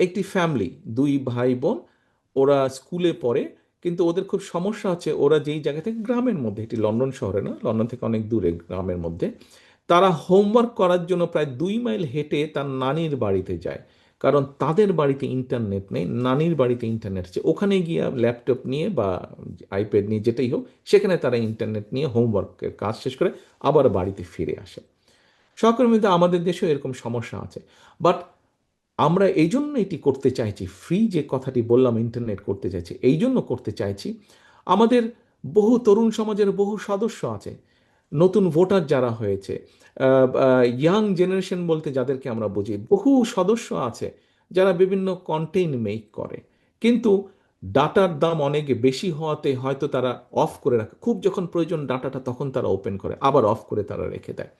একটি ফ্যামিলি, দুই ভাই বোন, ওরা স্কুলে পড়ে, কিন্তু ওদের খুব সমস্যা হচ্ছে, ওরা যেই জায়গা থেকে, গ্রামের মধ্যে, এটি লন্ডন শহরে না, লন্ডন থেকে অনেক দূরে গ্রামের মধ্যে, তারা হোমওয়ার্ক করার জন্য প্রায় 2 মাইল হেঁটে তার নানির বাড়িতে যায়, কারণ তাদের বাড়িতে ইন্টারনেট নেই, নানির বাড়িতে ইন্টারনেট আছে। ওখানে গিয়ে ল্যাপটপ নিয়ে বা আইপ্যাড নিয়ে, যেটাই হোক, সেখানে তারা ইন্টারনেট নিয়ে হোমওয়ার্কের কাজ শেষ করে আবার বাড়িতে ফিরে আসে। সহকর্মীদের আমাদের দেশেও এরকম সমস্যা আছে, বাট আমরা এই জন্য এটি করতে চাইছি, ফ্রি যে কথাটি বললাম, ইন্টারনেট করতে চাইছি, এই জন্য করতে চাইছি, আমাদের বহু তরুণ সমাজের বহু সদস্য আছে, নতুন ভোটার যারা হয়েছে, ইয়াং জেনারেশন বলতে যাদেরকে আমরা বুঝি, বহু সদস্য আছে যারা বিভিন্ন কন্টেন্ট মেক করে, কিন্তু ডাটার দাম অনেক বেশি হওয়াতে হয়তো তারা অফ করে রাখে, খুব যখন প্রয়োজন ডাটাটা তখন তারা ওপেন করে, আবার অফ করে তারা রেখে দেয়।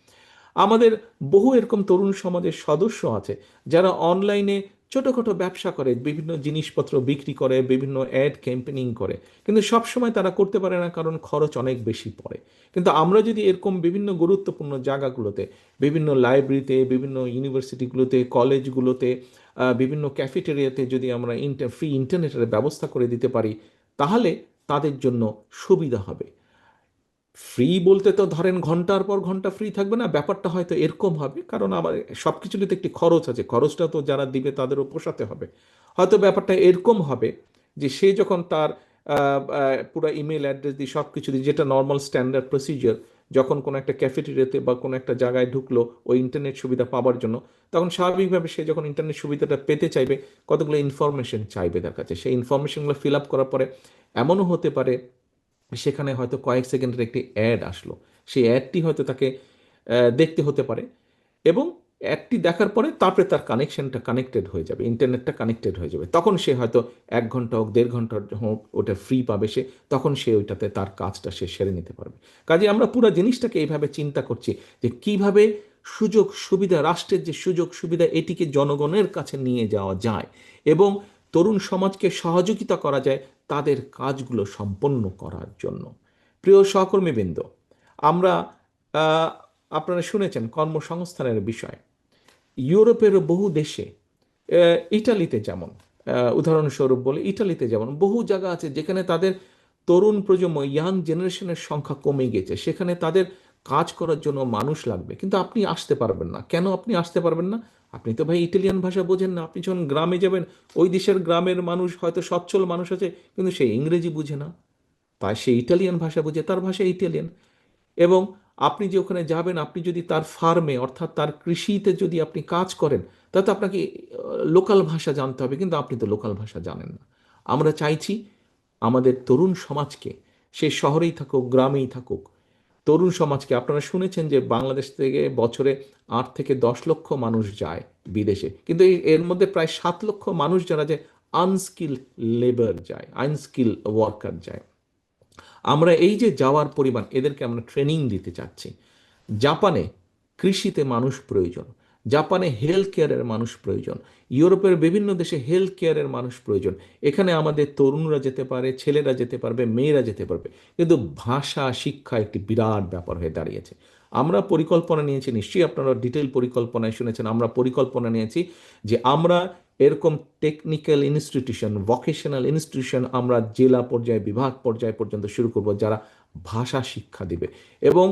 আমাদের বহু এরকম তরুণ সমাজের সদস্য আছে যারা অনলাইনে ছোটোখাটো ব্যবসা করে, বিভিন্ন জিনিসপত্র বিক্রি করে, বিভিন্ন অ্যাড ক্যাম্পেনিং করে, কিন্তু সব সময় তারা করতে পারে না, কারণ খরচ অনেক বেশি পড়ে। কিন্তু আমরা যদি এরকম বিভিন্ন গুরুত্বপূর্ণ জায়গাগুলোতে, বিভিন্ন লাইব্রেরিতে, বিভিন্ন ইউনিভার্সিটিগুলোতে, কলেজগুলোতে, বিভিন্ন ক্যাফেটেরিয়াতে যদি আমরা ফ্রি ইন্টারনেটের ব্যবস্থা করে দিতে পারি, তাহলে তাদের জন্য সুবিধা হবে। ফ্রি বলতে তো ধরেন ঘন্টার পর ঘন্টা ফ্রি থাকবে না, ব্যাপারটা হয়তো এরকম হবে, কারণ আবার সব কিছুরই তো একটি খরচ আছে, খরচটা তো যারা দিবে তাদেরও পোষাতে হবে। হয়তো ব্যাপারটা এরকম হবে যে সে যখন তার পুরো ইমেল অ্যাড্রেস দিয়ে সব কিছু দিয়ে, যেটা নর্মাল স্ট্যান্ডার্ড প্রসিজিওর, যখন কোনো একটা ক্যাফেটেরিয়াতে বা কোনো একটা জায়গায় ঢুকলো ওই ইন্টারনেট সুবিধা পাওয়ার জন্য, তখন স্বাভাবিকভাবে সে যখন ইন্টারনেট সুবিধাটা পেতে চাইবে, কতগুলো ইনফরমেশন চাইবে তার কাছে, সেই ইনফরমেশনগুলো ফিল আপ করার পরে এমনও হতে পারে সেখানে হয়তো কয়েক সেকেন্ডের একটি অ্যাড আসলো, সেই অ্যাডটি হয়তো তাকে দেখতে হতে পারে, এবং অ্যাডটি দেখার পরে তারপরে তার কানেকশনটা কানেক্টেড হয়ে যাবে, ইন্টারনেটটা কানেক্টেড হয়ে যাবে, তখন সে হয়তো 1 ঘন্টা হোক, 1.5 ঘন্টা হোক, ওটা ফ্রি পাবে সে, তখন সে ওইটাতে তার কাজটা সে সেরে নিতে পারবে। কাজে আমরা পুরো জিনিসটাকে এইভাবে চিন্তা করছি যে কিভাবে সুযোগ সুবিধা, রাষ্ট্রের যে সুযোগ সুবিধা, এটিকে জনগণের কাছে নিয়ে যাওয়া যায় এবং তরুণ সমাজকে সহযোগিতা করা যায় তাদের কাজগুলো সম্পন্ন করার জন্য। প্রিয় সহকর্মীবৃন্দ, আমরা আহ, আপনারা শুনেছেন কর্মসংস্থানের বিষয়। ইউরোপের বহু দেশে, ইটালিতে যেমন, উদাহরণস্বরূপ বলে, ইটালিতে যেমন বহু জায়গা আছে যেখানে তাদের তরুণ প্রজন্ম, ইয়াং জেনারেশনের সংখ্যা কমে গেছে, সেখানে তাদের কাজ করার জন্য মানুষ লাগবে, কিন্তু আপনি আসতে পারবেন না। কেন আপনি আসতে পারবেন না? আপনি তো ভাই ইটালিয়ান ভাষা বোঝেন না। আপনি যখন গ্রামে যাবেন, ওই দেশের গ্রামের মানুষ হয়তো সচ্ছল মানুষ আছে, কিন্তু সে ইংরেজি বুঝে না, তাই সে ইটালিয়ান ভাষা বুঝে, তার ভাষা ইটালিয়ান। এবং আপনি যে ওখানে যাবেন, আপনি যদি তার ফার্মে, অর্থাৎ তার কৃষিতে যদি আপনি কাজ করেন, তাতে আপনাকে লোকাল ভাষা জানতে হবে, কিন্তু আপনি তো লোকাল ভাষা জানেন না। আমরা চাইছি আমাদের তরুণ সমাজকে, সে শহরেই থাকুক, গ্রামেই থাকুক, তরুণ সমাজকে, আপনারা শুনেছেন যে বাংলাদেশ থেকে বছরে 8 থেকে 10 লক্ষ মানুষ যায় বিদেশে, কিন্তু এর মধ্যে প্রায় 7 লক্ষ মানুষ যারা যায় আনস্কিল লেবার যায়, আনস্কিল ওয়ার্কার যায়। আমরা এই যে যাওয়ার পরিমাণ, এদেরকে আমরা ট্রেনিং দিতে চাচ্ছি। জাপানে কৃষিতে মানুষ প্রয়োজন, জাপানে হেলথ কেয়ারের মানুষ প্রয়োজন, ইউরোপের বিভিন্ন দেশে হেলথ কেয়ারের মানুষ প্রয়োজন। এখানে আমাদের তরুণরা যেতে পারে, ছেলেরা যেতে পারবে, মেয়েরা যেতে পারবে, কিন্তু ভাষা শিক্ষা একটি বিরাট ব্যাপার হয়ে দাঁড়িয়েছে। আমরা পরিকল্পনা নিয়েছি, নিশ্চয়ই আপনারা ডিটেল পরিকল্পনায় শুনেছেন, আমরা পরিকল্পনা নিয়েছি যে আমরা এরকম টেকনিক্যাল ইনস্টিটিউশন, ভোকেশনাল ইনস্টিটিউশন আমরা জেলা পর্যায়ে, বিভাগ পর্যায় পর্যন্ত শুরু করব, যারা ভাষা শিক্ষা দিবে এবং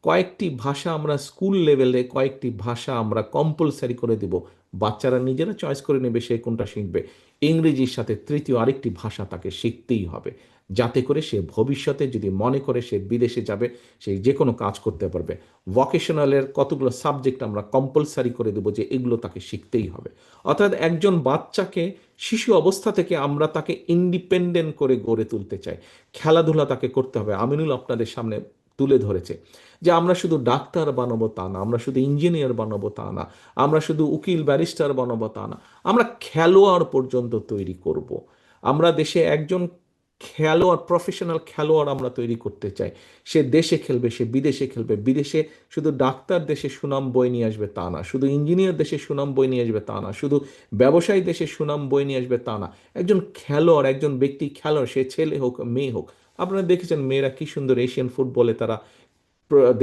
কয়েকটি ভাষা আমরা স্কুল লেভেলে কয়েকটি ভাষা আমরা কম্পালসারি করে দিব। বাচ্চারা নিজেরা চয়েস করে নেবে সে কোনটা শিখবে। ইংরেজির সাথে তৃতীয় আরেকটি ভাষা তাকে শিখতেই হবে, যাতে করে সে ভবিষ্যতে যদি মনে করে সে বিদেশে যাবে, সে যে কোনো কাজ করতে পারবে। ভোকেশনালের কতগুলো সাবজেক্ট আমরা কম্পালসারি করে দেবো যে এগুলো তাকে শিখতেই হবে। অর্থাৎ একজন বাচ্চাকে শিশু অবস্থা থেকে আমরা তাকে ইন্ডিপেন্ডেন্ট করে গড়ে তুলতে চাই। খেলাধুলা তাকে করতে হবে। আমিনুল আপনাদের সামনে তুলে ধরেছে যে আমরা শুধু ডাক্তার বানাবো তা না, আমরা শুধু ইঞ্জিনিয়ার বানাবো তা না, আমরা শুধু উকিল ব্যারিস্টার বানাবো তা না, আমরা খেলোয়াড় পর্যন্ত তৈরি করব। আমরা দেশে একজন খেলোয়াড়, প্রফেশনাল খেলোয়াড় আমরা তৈরি করতে চাই। সে দেশে খেলবে, সে বিদেশে খেলবে। বিদেশে শুধু ডাক্তার দেশে সুনাম বয়ে নিয়ে আসবে তা না, শুধু ইঞ্জিনিয়ার দেশে সুনাম বয়ে নিয়ে আসবে তা না, শুধু ব্যবসায়ী দেশে সুনাম বয়ে নিয়ে আসবে তা না। একজন খেলোয়াড়, একজন ব্যক্তি খেলোয়াড়, সে ছেলে হোক মেয়ে হোক। আপনারা দেখেছেন মেয়েরা কি সুন্দর এশিয়ান ফুটবলে তারা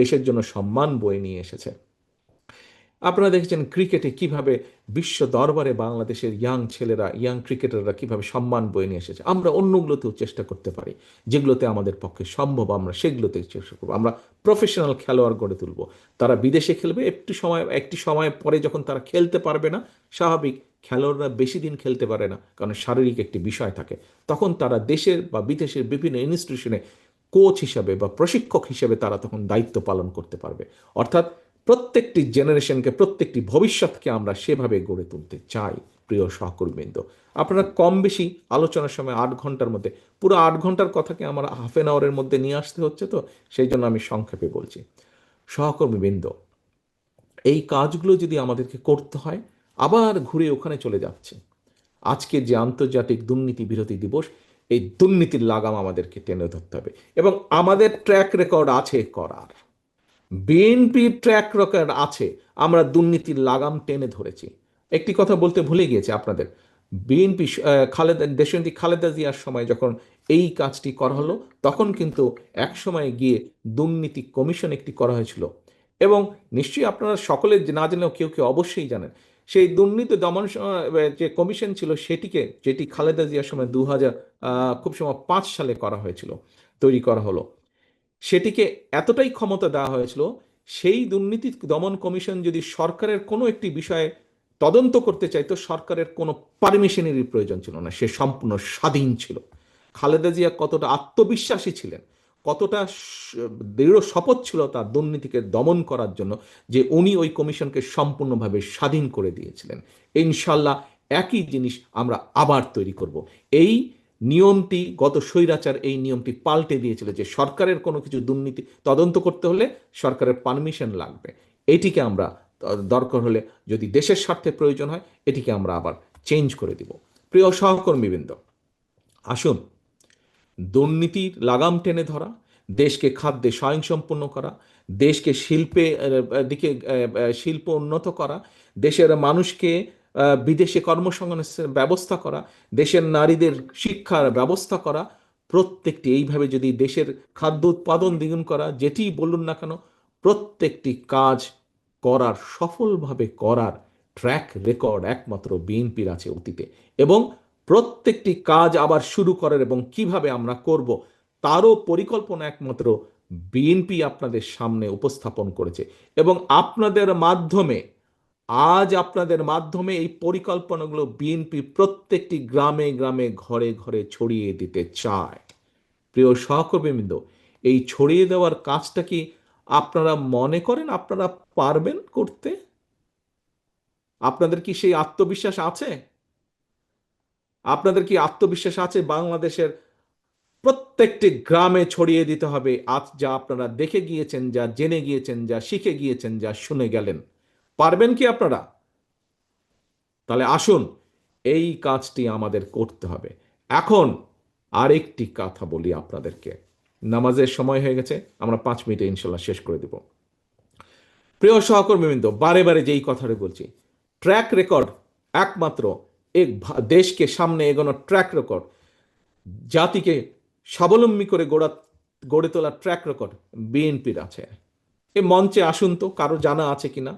দেশের জন্য সম্মান বয়ে নিয়ে এসেছে। আপনারা দেখেছেন ক্রিকেটে কিভাবে বিশ্ব দরবারে বাংলাদেশের ইয়াং ছেলেরা, ইয়াং ক্রিকেটাররা কিভাবে সম্মান বয়ে নিয়ে এসেছে। আমরা অন্যগুলোতেও চেষ্টা করতে পারি, যেগুলোতে আমাদের পক্ষে সম্ভব আমরা সেগুলোতে চেষ্টা করবো। আমরা প্রফেশনাল খেলোয়াড় গড়ে তুলব। তারা বিদেশে খেলবে, একটি সময় পরে যখন তারা খেলতে পারবে না, স্বাভাবিক, খেলোয়াড়রা বেশি দিন খেলতে পারে না, কারণ শারীরিক একটি বিষয় থাকে। তখন তারা দেশের বা বিদেশের বিভিন্ন ইনস্টিটিউশনে কোচ হিসাবে বা প্রশিক্ষক হিসেবে তারা তখন দায়িত্ব পালন করতে পারবে। অর্থাৎ প্রত্যেকটি জেনারেশনকে, প্রত্যেকটি ভবিষ্যৎকে আমরা সেভাবে গড়ে তুলতে চাই। প্রিয় সহকর্মীবৃন্দ, আপনারা কম বেশি আলোচনার সময় 8 ঘন্টার মধ্যে, পুরো 8 ঘন্টার কথাকে আমার হাফ এন আওয়ারের মধ্যে নিয়ে আসতে হচ্ছে, তো সেই জন্য আমি সংক্ষেপে বলছি। সহকর্মীবৃন্দ, এই কাজগুলো যদি আমাদেরকে করতে হয়, আবার ঘুরে ওখানে চলে যাচ্ছে। আজকের যে আন্তর্জাতিক দুর্নীতি বিরোধী দিবস, এই দুর্নীতির লাগাম আমাদেরকে টেনে ধরতে হবে এবং আমাদের ট্র্যাক রেকর্ড আছে করার। বিএনপির ট্র্যাক রেকর্ড আছে, আমরা দুর্নীতির লাগাম টেনে ধরেছি। একটি কথা বলতে ভুলে গিয়েছে আপনাদের, বিএনপি দেশনেত্রী খালেদা জিয়ার সময় যখন এই কাজটি করা হলো, তখন কিন্তু এক সময় গিয়ে দুর্নীতি কমিশন একটি করা হয়েছিল এবং নিশ্চয়ই আপনারা সকলে না জানলেও কেউ কেউ অবশ্যই জানেন, সেই দুর্নীতি দমন যে কমিশন ছিল সেটিকে, যেটি খালেদা জিয়ার সময় 2000 খুব সময় 5 সালে করা হয়েছিল, তৈরি করা হলো, সেটিকে এতটাই ক্ষমতা দেওয়া হয়েছিল, সেই দুর্নীতি দমন কমিশন যদি সরকারের কোনো একটি বিষয়ে তদন্ত করতে চাইতো, সরকারের কোনো পারমিশনেরই প্রয়োজন ছিল না, সে সম্পূর্ণ স্বাধীন ছিল। খালেদা জিয়া কতটা আত্মবিশ্বাসী ছিলেন, কতটা দৃঢ় শপথ ছিল তার দুর্নীতিকে দমন করার জন্য, যে উনি ওই কমিশনকে সম্পূর্ণভাবে স্বাধীন করে দিয়েছিলেন। ইনশাল্লাহ একই জিনিস আমরা আবার তৈরি করব। এই নিয়মটি গত স্বৈরাচার এই নিয়মটি পাল্টে দিয়েছিল যে সরকারের কোনো কিছু দুর্নীতি তদন্ত করতে হলে সরকারের পারমিশন লাগবে। এটিকে আমরা দরকার হলে, যদি দেশের স্বার্থে প্রয়োজন হয়, এটিকে আমরা আবার চেঞ্জ করে দিব। প্রিয় সহকর্মীবৃন্দ, আসুন দুর্নীতির লাগাম টেনে ধরা, দেশকে খাদ্যে স্বয়ংসম্পূর্ণ করা, দেশকে দিকে শিল্প উন্নত করা, দেশের মানুষকে বিদেশে কর্মসংস্থানের ব্যবস্থা করা, দেশের নারীদের শিক্ষার ব্যবস্থা করা, প্রত্যেকটি এইভাবে যদি দেশের খাদ্য উৎপাদন দ্বিগুণ করা, যেটি বলুন না কেন, প্রত্যেকটি কাজ করার, সফলভাবে করার ট্র্যাক রেকর্ড একমাত্র বিএনপির আছে অতীতে, এবং প্রত্যেকটি কাজ আবার শুরু করার এবং কিভাবে আমরা করব তারও পরিকল্পনা একমাত্র বিএনপি আপনাদের সামনে উপস্থাপন করেছে এবং আপনাদের মাধ্যমে, আজ আপনাদের মাধ্যমে এই পরিকল্পনাগুলো বিএনপি প্রত্যেকটি গ্রামে গ্রামে, ঘরে ঘরে ছড়িয়ে দিতে চায়। প্রিয় সহকর্মীবৃন্দ, এই ছড়িয়ে দেওয়ার কাজটা কি আপনারা মনে করেন আপনারা পারবেন করতে? আপনাদের কি সেই আত্মবিশ্বাস আছে? আপনাদের কি আত্মবিশ্বাস আছে বাংলাদেশের প্রত্যেকটি গ্রামে ছড়িয়ে দিতে হবে আজ যা আপনারা দেখে গিয়েছেন, যা জেনে গিয়েছেন, যা শিখে গিয়েছেন, যা শুনে গেলেন? পারবেন কি আপনারা? তাহলে আসুন এই কাজটি আমাদের করতে হবে। এখন আরেকটি কথা বলি আপনাদেরকে, নামাজের সময় হয়ে গেছে, আমরা 5 মিনিটে ইনশাল্লাহ শেষ করে দেব। প্রিয় সহকর্মীবৃন্দ, বারে বারে যেই কথাটা বলছি, ট্র্যাক রেকর্ড একমাত্র দেশকে সামনে এগোনোর ট্র্যাক রেকর্ড, জাতিকে স্বাবলম্বী করে গড়ে তোলার ট্র্যাক রেকর্ড বিএনপির আছে। এ মঞ্চে আসুন তো, কারো জানা আছে কিনা?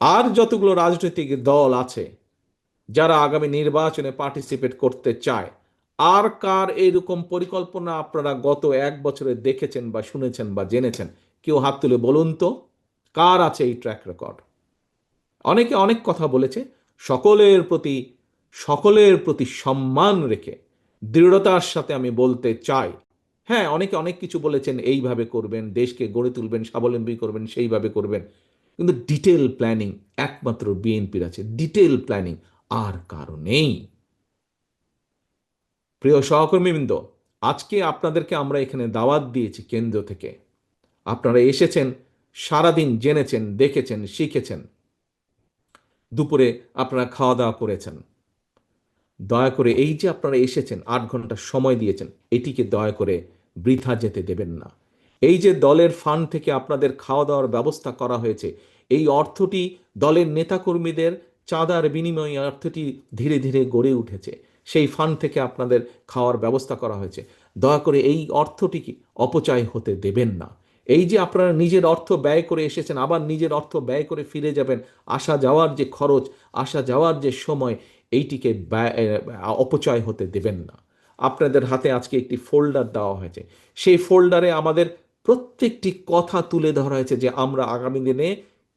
আর যতগুলো রাজনৈতিক দল আছে যারা আগামী নির্বাচনে পার্টিসিপেট করতে চায়, আর কার এরকম পরিকল্পনা আপনারা গত 1 বছরে দেখেছেন বা শুনেছেন বা জেনেছেন? কেউ হাত তুলে বলুন তো, কার আছে এই ট্র্যাক রেকর্ড? অনেকে অনেক কথা বলেছে। সকলের প্রতি সকলের প্রতি সম্মান রেখে দৃঢ়তার সাথে আমি বলতে চাই, হ্যাঁ, অনেকে অনেক কিছু বলেছেন, এইভাবে করবেন, দেশকে গড়ে তুলবেন, স্বাবলম্বী করবেন, সেইভাবে করবেন, কিন্তু ডিটেল প্ল্যানিং একমাত্র বিএনপির আছে। ডিটেল প্ল্যানিং আর কারো নেই। প্রিয় সহকর্মীবৃন্দ, আজকে আপনাদেরকে আমরা এখানে দাওয়াত দিয়েছি কেন্দ্র থেকে। আপনারা এসেছেন, সারাদিন জেনেছেন, দেখেছেন, শিখেছেন, দুপুরে আপনারা খাওয়া দাওয়া করেছেন। দয়া করে এই যে আপনারা এসেছেন, 8 ঘন্টা সময় দিয়েছেন, এটিকে দয়া করে বৃথা যেতে দেবেন না। এই যে দলের ফান্ড থেকে আপনাদের খাওয়া দাওয়ার ব্যবস্থা করা হয়েছে, এই অর্থটি দলের নেতাকর্মীদের চাঁদার বিনিময়ে অর্থটি ধীরে ধীরে গড়ে উঠেছে। সেই ফান্ড থেকে আপনাদের খাওয়ার ব্যবস্থা করা হয়েছে। দয়া করে এই অর্থটিকে অপচয় হতে দেবেন না। এই যে আপনারা নিজের অর্থ ব্যয় করে এসেছেন, আবার নিজের অর্থ ব্যয় করে ফিরে যাবেন, আসা যাওয়ার যে খরচ, আসা যাওয়ার যে সময়, এইটিকে অপচয় হতে দেবেন না। আপনাদের হাতে আজকে একটি ফোল্ডার দেওয়া হয়েছে। সেই ফোল্ডারে আমাদের প্রত্যেকটি কথা তুলে ধরা হয়েছে যে আমরা আগামী দিনে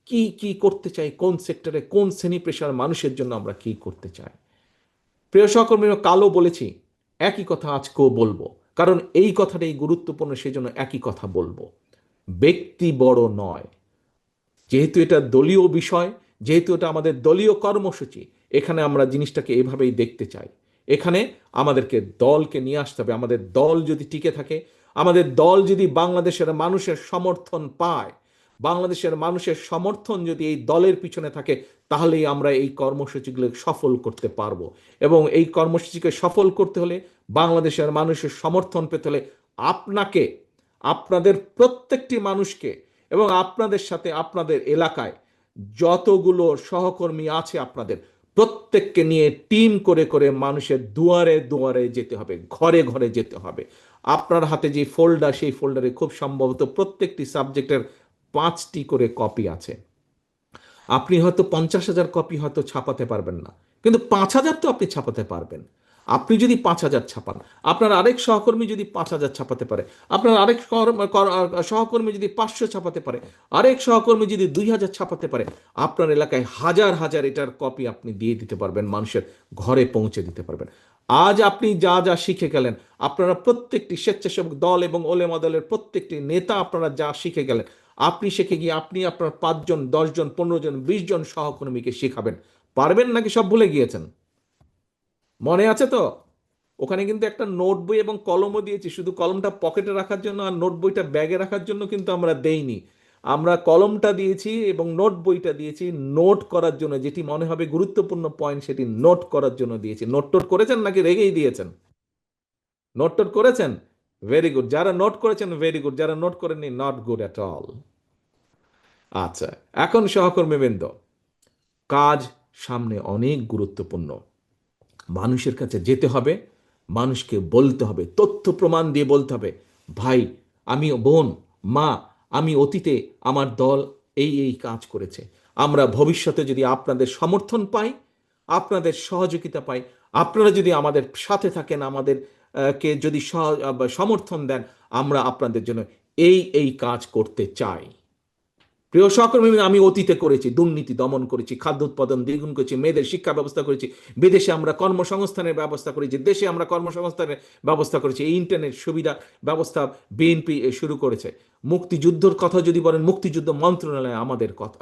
কি কি করতে চাই, কোন সেক্টরে, কোন শ্রেণী পেশার মানুষের জন্য আমরা কি করতে চাই। প্রিয় সহকর্মীরা, কালও বলেছি, একই কথা আজকেও বলবো, কারণ এই কথাটাই গুরুত্বপূর্ণ, সেই জন্য একই কথা বলবো। ব্যক্তি বড় নয়, যেহেতু এটা দলীয় বিষয়, যেহেতু এটা আমাদের দলীয় কর্মসূচি, এখানে আমরা জিনিসটাকে এভাবেই দেখতে চাই। এখানে আমাদেরকে দলকে নিয়ে আসতে হবে। আমাদের দল যদি টিকে থাকে, আমাদের দল যদি বাংলাদেশের মানুষের সমর্থন পায়, বাংলাদেশের মানুষের সমর্থন যদি এই দলের পিছনে থাকে, তাহলেই আমরা এই কর্মসূচিগুলো সফল করতে পারবো। এবং এই কর্মসূচিকে সফল করতে হলে, বাংলাদেশের মানুষের সমর্থন পেতে হলে, আপনাকে, আপনাদের প্রত্যেকটি মানুষকে, এবং আপনাদের সাথে আপনাদের এলাকায় যতগুলো সহকর্মী আছে আপনাদের প্রত্যেককে নিয়ে টিম করে করে মানুষের দুয়ারে দুয়ারে যেতে হবে, ঘরে ঘরে যেতে হবে। আপনার হাতে যে ফোল্ডার, সেই ফোল্ডারে খুব সম্ভবত প্রত্যেকটি সাবজেক্টের 5টি করে কপি আছে। আপনি হয়তো 50,000 কপি হয়তো ছাপাতে পারবেন না, কিন্তু 5,000 তো আপনি ছাপাতে পারবেন। আপনি যদি 5,000 ছাপান, আপনার আরেক সহকর্মী যদি 5,000 ছাপাতে পারে, আপনার আরেক সহকর্মী যদি 500 ছাপাতে পারে, আরেক সহকর্মী যদি 2,000 ছাপাতে পারে, আপনার এলাকায় হাজার হাজার এটার কপি আপনি দিয়ে দিতে পারবেন, মানুষের ঘরে পৌঁছে দিতে পারবেন। আজ আপনি যা যা শিখে গেলেন, আপনারা প্রত্যেকটি স্বেচ্ছাসেবক দল এবং ওলেমা দলের প্রত্যেকটি নেতা আপনারা যা শিখে গেলেন, আপনি শিখে গিয়ে আপনি আপনার 5 জন, 10 জন, 15 জন, 20 জন সহকর্মীকে শেখাবেন। পারবেন নাকি সব ভুলে গিয়েছেন? মনে আছে তো? ওখানে কিন্তু একটা নোট বই এবং কলমও দিয়েছি। শুধু কলমটা পকেটে রাখার জন্য আর নোট বইটা ব্যাগে রাখার জন্য কিন্তু আমরা দেইনি। আমরা কলমটা দিয়েছি এবং নোট বইটা দিয়েছি নোট করার জন্য, যেটি মনে হবে গুরুত্বপূর্ণ পয়েন্ট সেটি নোট করার জন্য দিয়েছি। নোট টোট করেছেন নাকি রেখেই দিয়েছেন? নোট টোট করেছেন? Very good. যারা নোট করেছেন ভেরি গুড, যারা নোট করেননি নট গুড অ্যাট অল। আচ্ছা, এখন সহকর্মীবৃন্দ, কাজ সামনে অনেক গুরুত্বপূর্ণ। মানুষের কাছে যেতে হবে, মানুষকে বলতে হবে, তথ্য প্রমাণ দিয়ে বলতে হবে, ভাই, আমি, বোন, মা, আমি অতীতে আমার দল এই এই কাজ করেছে। আমরা ভবিষ্যতে যদি আপনাদের সমর্থন পাই, আপনাদের সহযোগিতা পাই, আপনারা যদি আমাদের সাথে থাকেন, আমাদের কে যদি সমর্থন দেন, আমরা আপনাদের জন্য এই এই কাজ করতে চাই। প্রিয় সহকর্মী, আমি অতীতে করেছি, দুর্নীতি দমন করেছি, খাদ্য উৎপাদন দ্বিগুণ করেছি, মেয়েদের শিক্ষা ব্যবস্থা করেছি, বিদেশে আমরা কর্মসংস্থানের ব্যবস্থা করেছি, দেশে আমরা কর্মসংস্থানের ব্যবস্থা করেছি। এই ইন্টারনেট সুবিধা ব্যবস্থা বিএনপি শুরু করেছে। মুক্তিযুদ্ধের কথা যদি বলেন, মুক্তিযুদ্ধ মন্ত্রণালয় আমাদের কথা,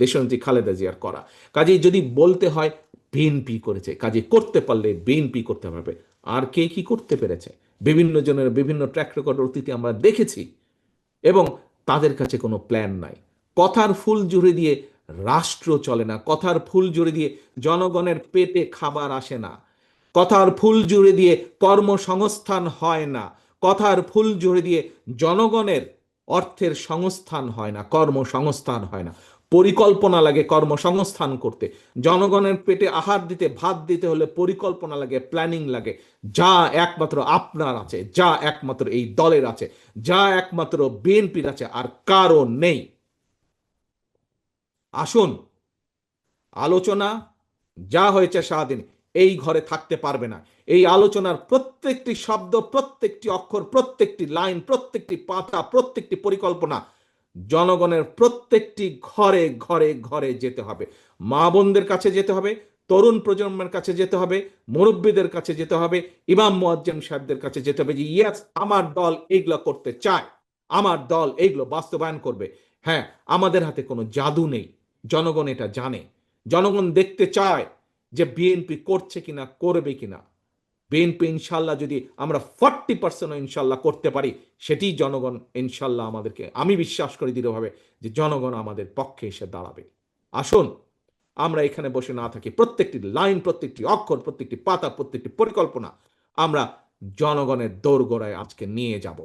দেশনেত্রী খালেদা জিয়ার করা। কাজেই যদি বলতে হয় বিএনপি করেছে, কাজে করতে পারলে বিএনপি করতে পারবে। আর কে কি করতে পেরেছে? বিভিন্ন জনের বিভিন্ন ট্র্যাক রেকর্ড অতীতে আমরা দেখেছি, এবং তাদের কাছে কোনো প্ল্যান নাই। কথার ফুল জুড়ে দিয়ে রাষ্ট্র চলে না, কথার ফুল জুড়ে দিয়ে জনগণের পেটে খাবার আসে না, কথার ফুল জুড়ে দিয়ে কর্মসংস্থান হয় না, কথার ফুল জুড়ে দিয়ে জনগণের অর্থের সংস্থান হয় না, কর্মসংস্থান হয় না। পরিকল্পনা লাগে কর্মসংস্থান করতে। জনগণের পেটে আহার দিতে, ভাত দিতে হলে পরিকল্পনা লাগে, প্ল্যানিং লাগে, যা একমাত্র আপনার আছে, যা একমাত্র এই দলের আছে, যা একমাত্র বিএনপির আছে, আর কারো নেই। আসুন, আলোচনা যা হয়েছে সারাদিন এই ঘরে থাকতে পারবে না। এই আলোচনার প্রত্যেকটি শব্দ, প্রত্যেকটি অক্ষর, প্রত্যেকটি লাইন, প্রত্যেকটি পাতা, প্রত্যেকটি পরিকল্পনা জনগণের প্রত্যেকটি ঘরে ঘরে ঘরে যেতে হবে। মা বোনদের কাছে যেতে হবে, তরুণ প্রজন্মের কাছে যেতে হবে, মুরব্বীদের কাছে যেতে হবে, ইমাম মুয়াজ্জিন সাহেবদের কাছে যেতে হবে যে ইয়েস, আমার দল এইগুলো করতে চায়, আমার দল এইগুলো বাস্তবায়ন করবে। হ্যাঁ, আমাদের হাতে কোনো জাদু নেই, জনগণ এটা জানে। জনগণ দেখতে চায় যে বিএনপি করছে কিনা, করবে কিনা। বিএনপি ইনশাল্লাহ যদি আমরা 40% ইনশাল্লাহ করতে পারি, সেটি জনগণ ইনশাল্লাহ আমাদেরকে, আমি বিশ্বাস করি দৃঢ়ভাবে যে জনগণ আমাদের পক্ষে এসে দাঁড়াবে। আসুন আমরা এখানে বসে না থাকি, প্রত্যেকটি লাইন, প্রত্যেকটি অক্ষর, প্রত্যেকটি পাতা, প্রত্যেকটি পরিকল্পনা আমরা জনগণের দোরগোড়ায় আজকে নিয়ে যাব।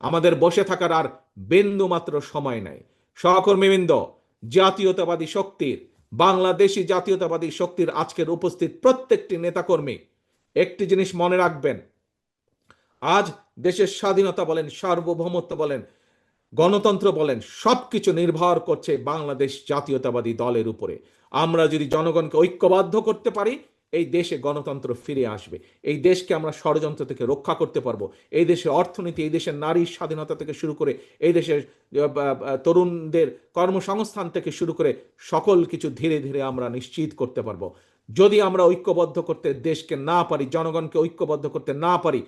আমাদের বসে থাকার আর বিন্দু মাত্র সময় নাই। সহকর্মীবৃন্দ, জাতীয়তাবাদী শক্তির, বাংলাদেশি জাতীয়তাবাদী শক্তির আজকের উপস্থিত প্রত্যেকটি নেতাকর্মী একটি জিনিস মনে রাখবেন, আজ দেশের স্বাধীনতা বলেন, সার্বভৌমত্ব বলেন, গণতন্ত্র বলেন, সবকিছু নির্ভর করছে বাংলাদেশ জাতীয়তাবাদী দলের উপরে। আমরা যদি জনগণকে ঐক্যবদ্ধ করতে পারি, এই দেশে গণতন্ত্র ফিরে আসবে। এই দেশকে আমরা ষড়যন্ত্র থেকে রক্ষা করতে পারবো। এই দেশের অর্থনীতি, এই দেশের নারীর স্বাধীনতা থেকে শুরু করে, এই দেশের তরুণদের কর্মসংস্থান থেকে শুরু করে সকল কিছু ধীরে ধীরে আমরা নিশ্চিত করতে পারবো। যদি আমরা ঐক্যবদ্ধ করতে দেশকে না পারি, জনগণকে ঐক্যবদ্ধ করতে না পারি,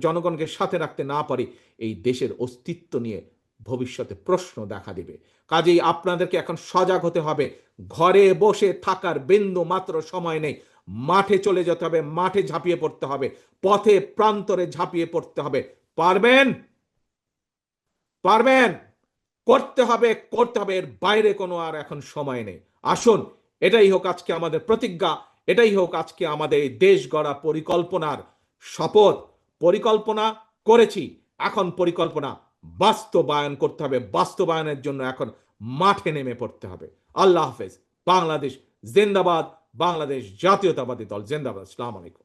জনগণকে সাথে রাখতে না পারি, এই দেশের অস্তিত্ব নিয়ে ভবিষ্যতে প্রশ্ন দেখা দিবে। কাজেই আপনাদেরকে এখন সজাগ হতে হবে। ঘরে বসে থাকার বিন্দু মাত্র সময় নেই। মাঠে চলে যেতে হবে, মাঠে ঝাঁপিয়ে পড়তে হবে, পথে প্রান্তরে ঝাঁপিয়ে পড়তে হবে। পারবেন? পারবেন? করতে হবে, করতে হবে, এর বাইরে কোনো আর এখন সময় নেই। আসুন, এটাই হোক আজকে আমাদের প্রতিজ্ঞা, এটাই হোক আজকে আমাদের এই দেশ গড়া পরিকল্পনার শপথ। পরিকল্পনা করেছি, এখন পরিকল্পনা বাস্তবায়ন করতে হবে। বাস্তবায়নের জন্য এখন মাঠে নেমে পড়তে হবে। আল্লাহ হাফেজ। বাংলাদেশ জিন্দাবাদ, বাংলাদেশ জাতীয়তাবাদী দল জিন্দাবাদ। আসসালামু আলাইকুম।